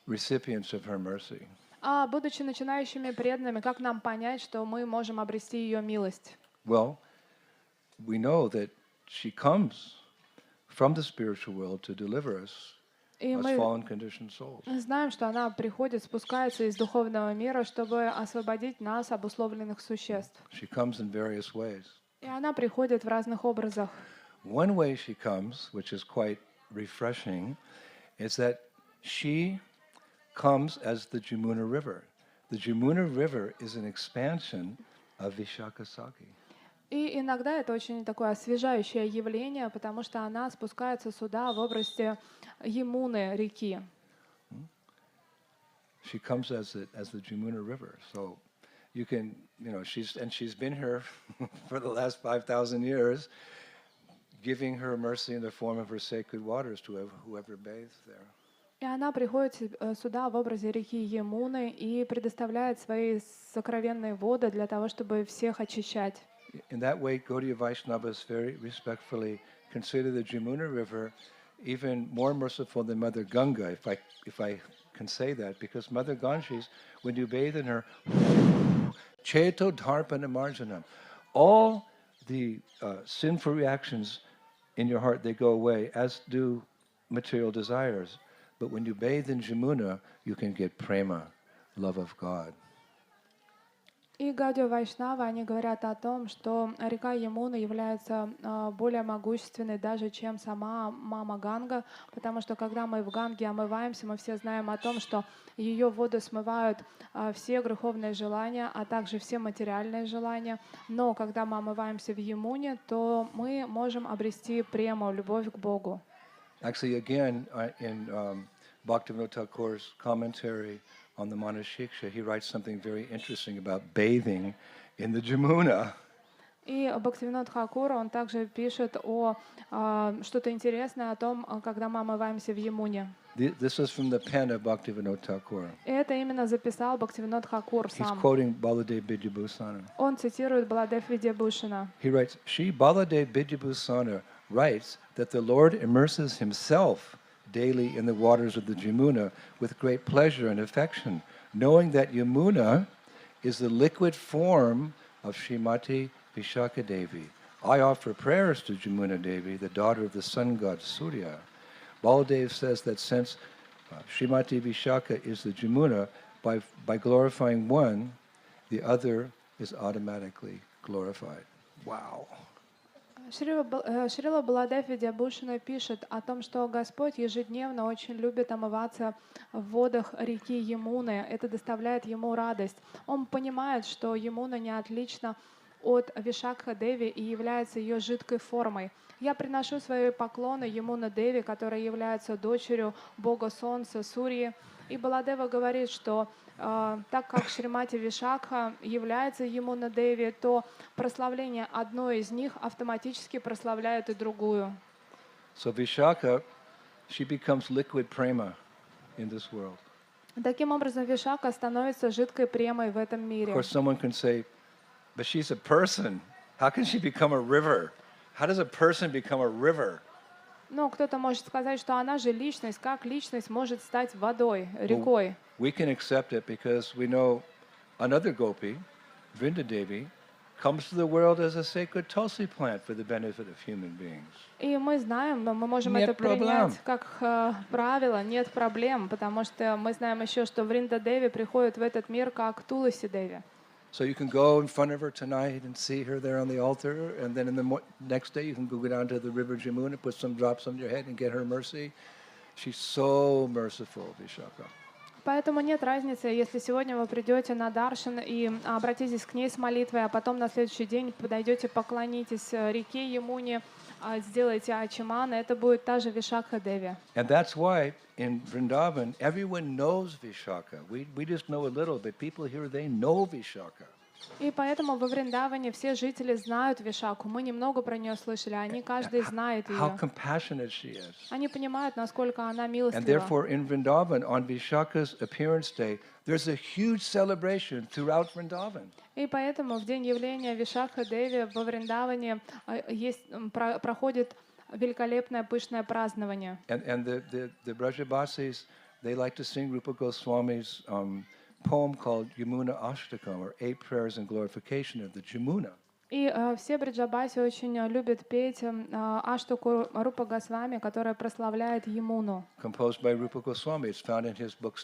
recipients of her mercy? А будучи начинающими преданными, как нам понять, что мы можем обрести ее милость? Well, we know that she comes from the spiritual world to deliver us И as мы fallen conditioned souls. знаем, что она приходит, спускается из духовного мира, чтобы освободить нас, обусловленных существ. She comes in various ways. И она приходит в разных образах. One way she comes, which is quite refreshing, is that she comes as the Jamuna River. The Jamuna River is an expansion of Vishakasaki. И иногда это очень такое освежающее явление, потому что она спускается сюда в образе Ямуны, реки. She comes as the Jamuna River. So you can, she's been here for the last 5,000 years, giving her mercy in the form of her sacred waters to whoever bathes there. И она приходит сюда в образе реки Ямуны и предоставляет свои сокровенные воды для того, чтобы всех очищать. In that way, Gaudiya Vaishnavas very respectfully consider the Jamuna River even more merciful than Mother Ganga, if I can say that, because Mother Ganges, when you bathe in her, Cheto Dharpana Marjanam, all the sinful reactions in your heart, they go away, as do material desires. But when you bathe in Jamuna, you can get prema, love of God. И Гаудия Вайшнава, они говорят о том, что река Ямуна является более могущественной даже, чем сама мама Ганга, потому что когда мы в Ганге омываемся, мы все знаем о том, что ее воды смывают все греховные желания, а также все материальные желания. Но когда мы омываемся в Ямуне, то мы можем обрести прему, любовь к Богу. Actually, again, in Bhaktivinoda Thakur's commentary on the Manashiksha, he writes something very interesting about bathing in the Jamuna. И Бхактивинод Тхакур, он также пишет о что-то интересное о том, когда мы омываемся в Ямуне. This is from the pen of Bhaktivinoda Thakur. И это именно записал Бхактивинод Тхакур He's сам. quoting Baladev Vidyabhusana. Он цитирует Баладев Видьябхушана. He writes, Shri Baladev Vidyabhusana writes that the Lord immerses himself daily in the waters of the Jamuna with great pleasure and affection, knowing that Yamuna is the liquid form of Srimati Vishaka Devi. I offer prayers to Jamuna Devi, the daughter of the sun god Surya. Baladev says that since Srimati Vishaka is the Jamuna, by glorifying one, the other is automatically glorified. Wow. Шрила Баладев Видьябхушана пишет о том, что Господь ежедневно очень любит омываться в водах реки Ямуны. Это доставляет ему радость. Он понимает, что Ямуна не отлична от Вишакха Деви и является ее жидкой формой. Я приношу свои поклоны Ямуна Деви, которая является дочерью Бога Солнца Сурьи. И Баладева говорит, что так как Шримати Вишакха является Ямуна Деви, то прославление одной из них автоматически прославляет и другую. So Vishaka, she becomes liquid prema in this world. Таким образом, Вишака становится жидкой премой в этом Of мире. course, someone can say, but she's a person. How can she become a river? How does a person become a river? Но кто-то может сказать, что она же личность, как личность может стать водой, рекой. We can accept it because we know another gopi, Vrinda Devi, comes to the world as a sacred tulsi plant for the benefit of human beings. И мы знаем, мы можем это принять как правило, нет проблем, потому что мы знаем еще, что Вринда Деви приходит в этот мир как Туласи Деви. So you can go in front of her tonight and see her there on the altar, and then in the next day you can go down to the river Jamuna, put some drops on your head and get her mercy. She's so merciful, Vishaka. Поэтому нет разницы, если сегодня вы придете на Даршан и обратитесь к ней с молитвой, а потом на следующий день подойдете, поклонитесь реке Ямуне, сделайте ачимана, это будет та же Вишакха Деви. And that's why in Vrindavan everyone knows Vishaka. We just know a little, but people here, they know Vishaka. И поэтому во Вриндаване все жители знают Вишаку. Мы немного про нее слышали, они каждый знает ее. How compassionate she is. Они понимают, насколько она And милостива. therefore in Vrindavan, on Vishaka's appearance day, there's a huge celebration throughout Vrindavan. И поэтому в день явления Вишакха Деви во Вриндаване проходит великолепное пышное празднование. And the Brajabasis, they like to sing Rupa Goswami's poem called Yamuna Ashtakam, or 8 Prayers in Glorification of the Jamuna. И все Бриджабаси очень любят петь Аштаку Рупа Госвами, которая прославляет Ямуну. composed by Rupa Goswami. It's found in his book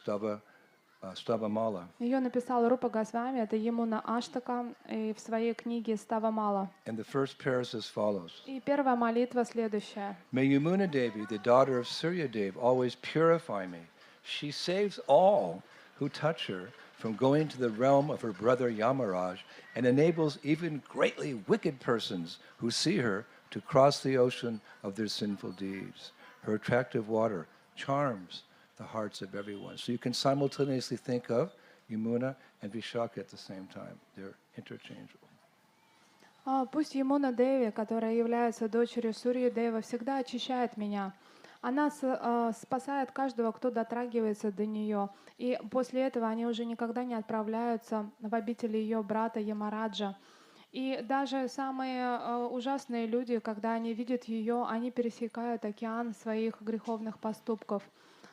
Stavamala. Ее написал Рупа Госвами, это Ямуна Аштака, и в своей книге Ставамала. And the first prayer is as follows. И первая молитва следующая. May Yamuna Devi, the daughter of Surya Dev, always purify me. She saves all who touch her from going to the realm of her brother Yamaraj and enables even greatly wicked persons who see her to cross the ocean of their sinful deeds. Her attractive water charms the hearts of everyone. So you can simultaneously think of Yamuna and Vishaka at the same time. They're interchangeable. Пусть Ямуна Деви, которая является дочерью Сурьи Дева, всегда очищает меня. Она спасает каждого, кто дотрагивается до нее. И после этого они уже никогда не отправляются в обитель ее брата Ямараджа. И даже самые ужасные люди, когда они видят ее, они пересекают океан своих греховных поступков.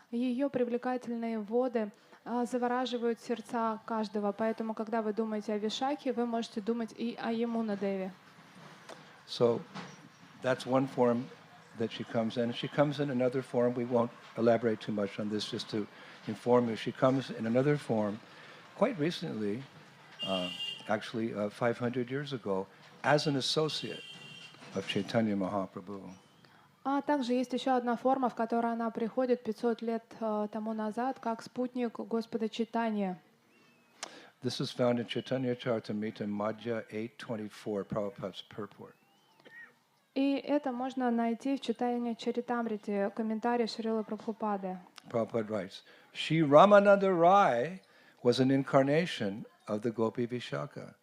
Ее привлекательные воды завораживают сердца каждого. Поэтому, когда вы думаете о Вишаке, вы можете думать и о Ямуна Деве. So that's one form that she comes in. She comes in another form. We won't elaborate too much on this, just to inform you. She comes in another form quite recently, actually 500 years ago, as an associate of Chaitanya Mahaprabhu. А также есть еще одна форма, в которой она приходит 500 лет тому назад, как спутник Господа Чайтаньи. This is found in Chaitanya Charitamrita Madhya 824, Prabhupada's purport. И это можно найти в читании Чаритамрите, комментарии Шрилы Прабхупады. Prabhupada writes, Shri Ramananda Rai was an incarnation of the Gopi Vishaka.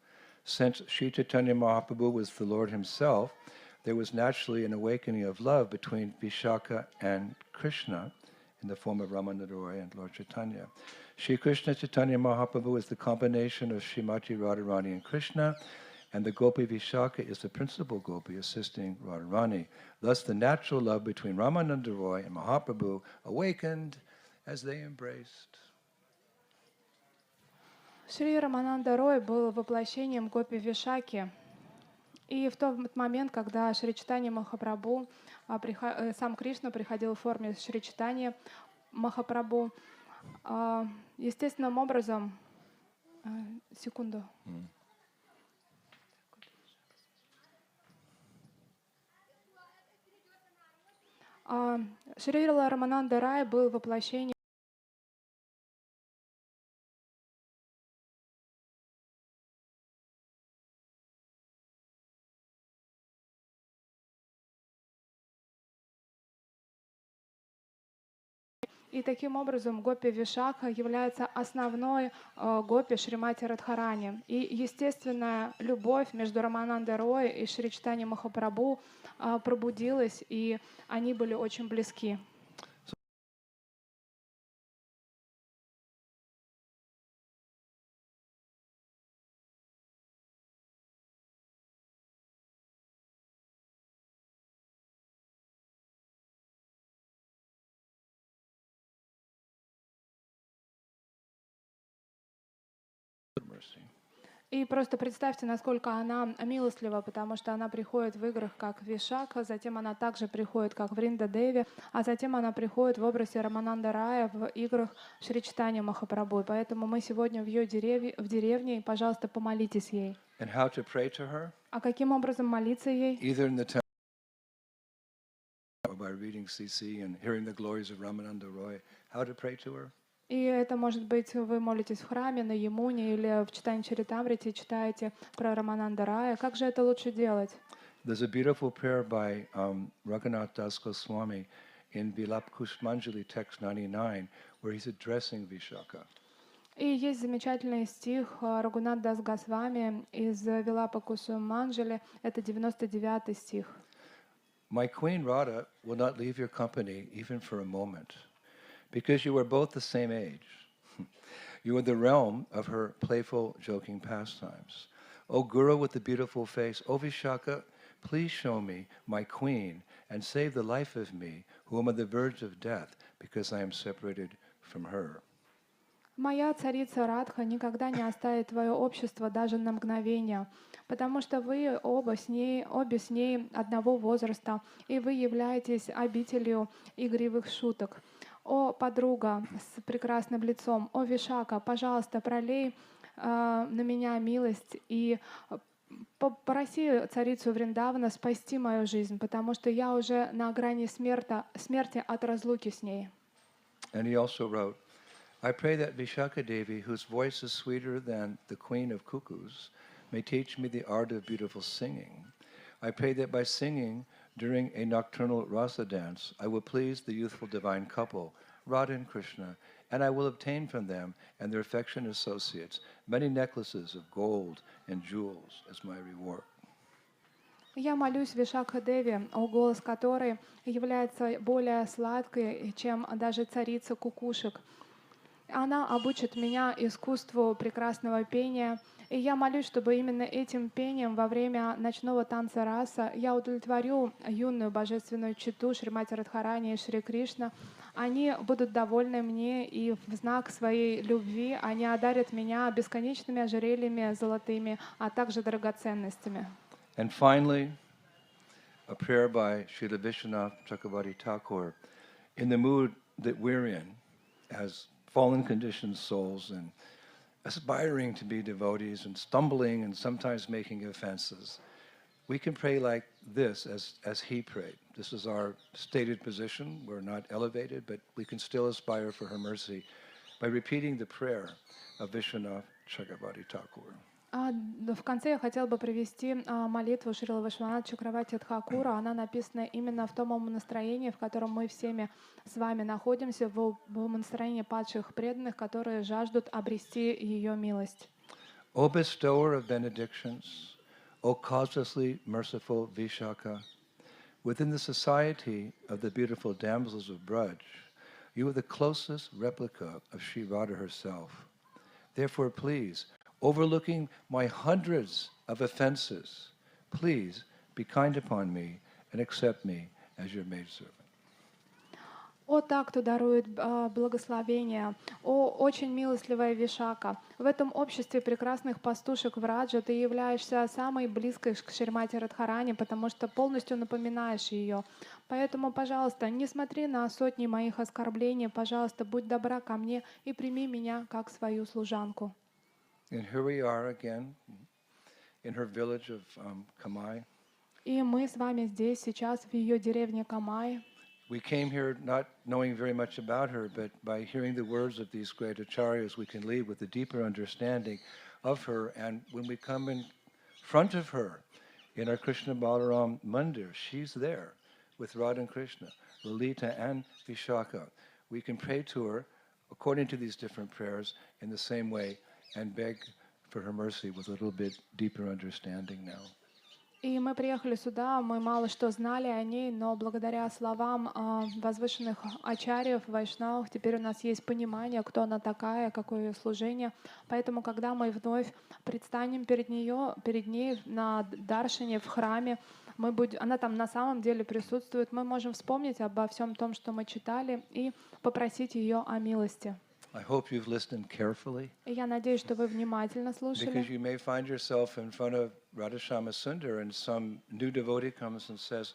Since Sri Chaitanya Mahaprabhu was the Lord himself, there was naturally an awakening of love between Vishaka and Krishna in the form of Ramananda Rai and Lord Chaitanya. Shri Krishna Chaitanya Mahaprabhu is the combination of Srimati Radharani and Krishna, and the Gopi Vishaka is the principal Gopi assisting Radharani. Thus the natural love between Ramananda Roy and Mahaprabhu awakened as they embraced. Шри Рамананда Рой был воплощением Гопи Вишаки. И в тот момент, когда Шри Чайтанья Махапрабху, сам Кришна приходил в форме Шри Чайтаньи Махапрабху, естественным образом... Секунду. Шри Рамананда Рай был воплощением и таким образом Гопи Вишака является основной Гопи Шримати Радхарани. И естественная любовь между Раманандой Рой и Шри Чайтаньей Махапрабху пробудилась, и они были очень близки. И просто представьте, насколько она милостлива, потому что она приходит в играх как Вишака, затем она также приходит как Вринда Деви, а затем она приходит в образе Рамананда Рая в играх Шри Чайтаньи Махапрабху. И поэтому мы сегодня в ее деревне, и, пожалуйста, помолитесь ей. And how to pray to her? А каким образом молиться ей? Either in the temple or by reading CC and hearing the glories of Ramananda Roy. How to pray to her? И это может быть, вы молитесь в храме, на Ямуне или в читании Чаритамрити, читаете про Рамананда Рая. Как же это лучше делать? There's a beautiful prayer by Raghunath Das Goswami in Vilap Kushmanjali text 99, where he's addressing Vishaka. И есть замечательный стих Рагунат Дас Госвами из Вилапа Кусуманджали, это 99-й стих. My queen Radha will not leave your company even for a moment, because you are both the same age. You are the realm of her playful, joking pastimes. O Guru with the beautiful face, O Vishaka, please show me my queen and save the life of me, who am on the verge of death, because I am separated from her. Моя царица Радха никогда не оставит твое общество даже на мгновение, потому что вы обе с ней одного возраста, и вы являетесь обителью игривых шуток. О, подруга с прекрасным лицом, о, Вишака, пожалуйста, пролей на меня милость и попроси царицу Вриндавана спасти мою жизнь, потому что я уже на грани смерти от разлуки с ней. And he also wrote, I pray that Vishaka Devi, whose voice is sweeter than the queen of cuckoos, may teach me the art of beautiful singing. I pray that by singing during a nocturnal rasa dance, I will please the youthful divine couple, Radha and Krishna, and I will obtain from them and their affectionate associates many necklaces of gold and jewels as my reward. Я молюсь Вишакха Деви, о голос которой является более сладкой, чем даже царица кукушек. Она обучит меня искусству прекрасного пения, и я молюсь, чтобы именно этим пением во время ночного танца раса я удовлетворю юную божественную читу Шримати Радхарани и Шри Кришна. Они будут довольны мне, и в знак своей любви они одарят меня бесконечными ожерельями золотыми, а также драгоценностями. And finally, a prayer by Srila Vishwanath Chakravarti Thakur, in the mood that we're in as fallen conditioned souls and aspiring to be devotees and stumbling and sometimes making offenses. We can pray like this as he prayed. This is our stated position. We're not elevated, but we can still aspire for her mercy by repeating the prayer of Vishwanath Chakravarti Thakur. В конце я хотела бы привести молитву Шрила Вишванатха Чакраварти Тхакура. Она написана именно в том настроении, в котором мы всеми с вами находимся, в настроении падших преданных, которые жаждут обрести ее милость. O bestower of benedictions, O causelessly merciful Vishaka, within the society of the beautiful damsels of Braj, you are the closest replica of Sri Radha herself. Therefore, please, overlooking my hundreds of offenses, please be kind upon me and accept me as your maidservant. О, так, кто дарует благословение! О, очень милостливая Вишака! В этом обществе прекрасных пастушек в Раджа ты являешься самой близкой к Шримати Радхарани, потому что полностью напоминаешь ее. Поэтому, пожалуйста, не смотри на сотни моих оскорблений, пожалуйста, будь добра ко мне и прими меня как свою служанку. And here we are again in her village of Kamai. И мы с вами здесь сейчас в ее деревне Камай. We came here not knowing very much about her, but by hearing the words of these great acharyas, we can leave with a deeper understanding of her. And when we come in front of her in our Krishna Balaram Mandir, she's there with Radha and Krishna, Lalita and Vishaka. We can pray to her according to these different prayers in the same way and beg for her mercy with a little bit deeper understanding now. И мы приехали сюда, мы мало что знали о ней, но благодаря словам возвышенных ачарьев, вайшнавов, теперь у нас есть понимание, кто она такая, какое ее служение. Поэтому, когда мы вновь предстанем перед ней на даршине в храме, она там на самом деле присутствует, мы можем вспомнить обо всем том, что мы читали, и попросить ее о милости. I hope you've listened carefully. Я надеюсь, что вы внимательно слушали. Because you may find yourself in front of Radhashama Sundar and some new devotee comes and says,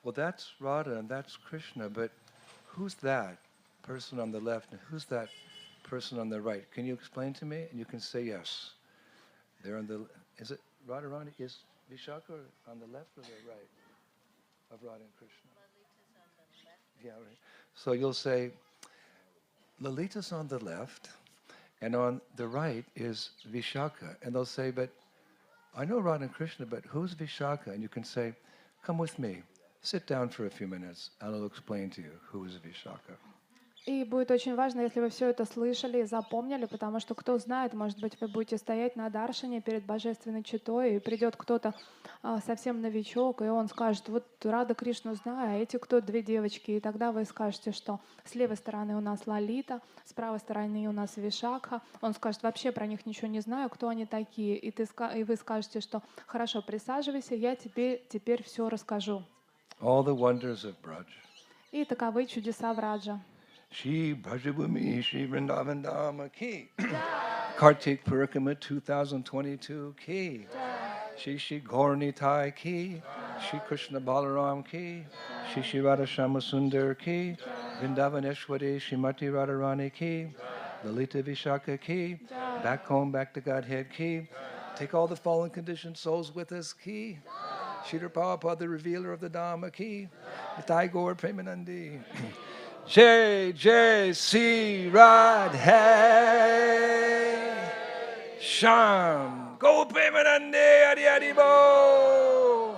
well, that's Radha and that's Krishna, but who's that person on the left and who's that person on the right? Can you explain to me? And you can say yes. They're on the, is it Radharani? Is Vishaka on the left or the right of Radha and Krishna? Lalita's on the left. Yeah, right. So you'll say, Lalita's on the left, and on the right is Vishaka. And they'll say, but I know Radha and Krishna, but who's Vishaka? And you can say, come with me, sit down for a few minutes, and I'll explain to you who is Vishaka. И будет очень важно, если вы все это слышали и запомнили, потому что, кто знает, может быть, вы будете стоять на даршине перед божественной читой, и придет кто-то совсем новичок, и он скажет, вот Рада Кришну знаю, а эти кто? Две девочки. И тогда вы скажете, что с левой стороны у нас Лалита, с правой стороны у нас Вишакха. Он скажет, вообще про них ничего не знаю, кто они такие. И вы скажете, что хорошо, присаживайся, я тебе теперь все расскажу. All the wonders of Braj. И таковы чудеса Враджа. Shri Brajabhumi Shri Vrindavan Dhama ki. Kartik Parikrama 2022 ki. Shri Gauranitai ki. Shri Krishna Balaram ki. Shri Radha Shama Sundar ki. Vrindavaneshwari Shrimati Radharani ki. Lalita Vishaka ki. Back home, back to Godhead ki. Take all the fallen conditioned souls with us ki. Sridhar Prabhupada, the revealer of the Dhamma ki. Nitai Gaur Premanandi. Jai Jai Sri Radhe Sham. Go Premanandi Adi Adi Bo.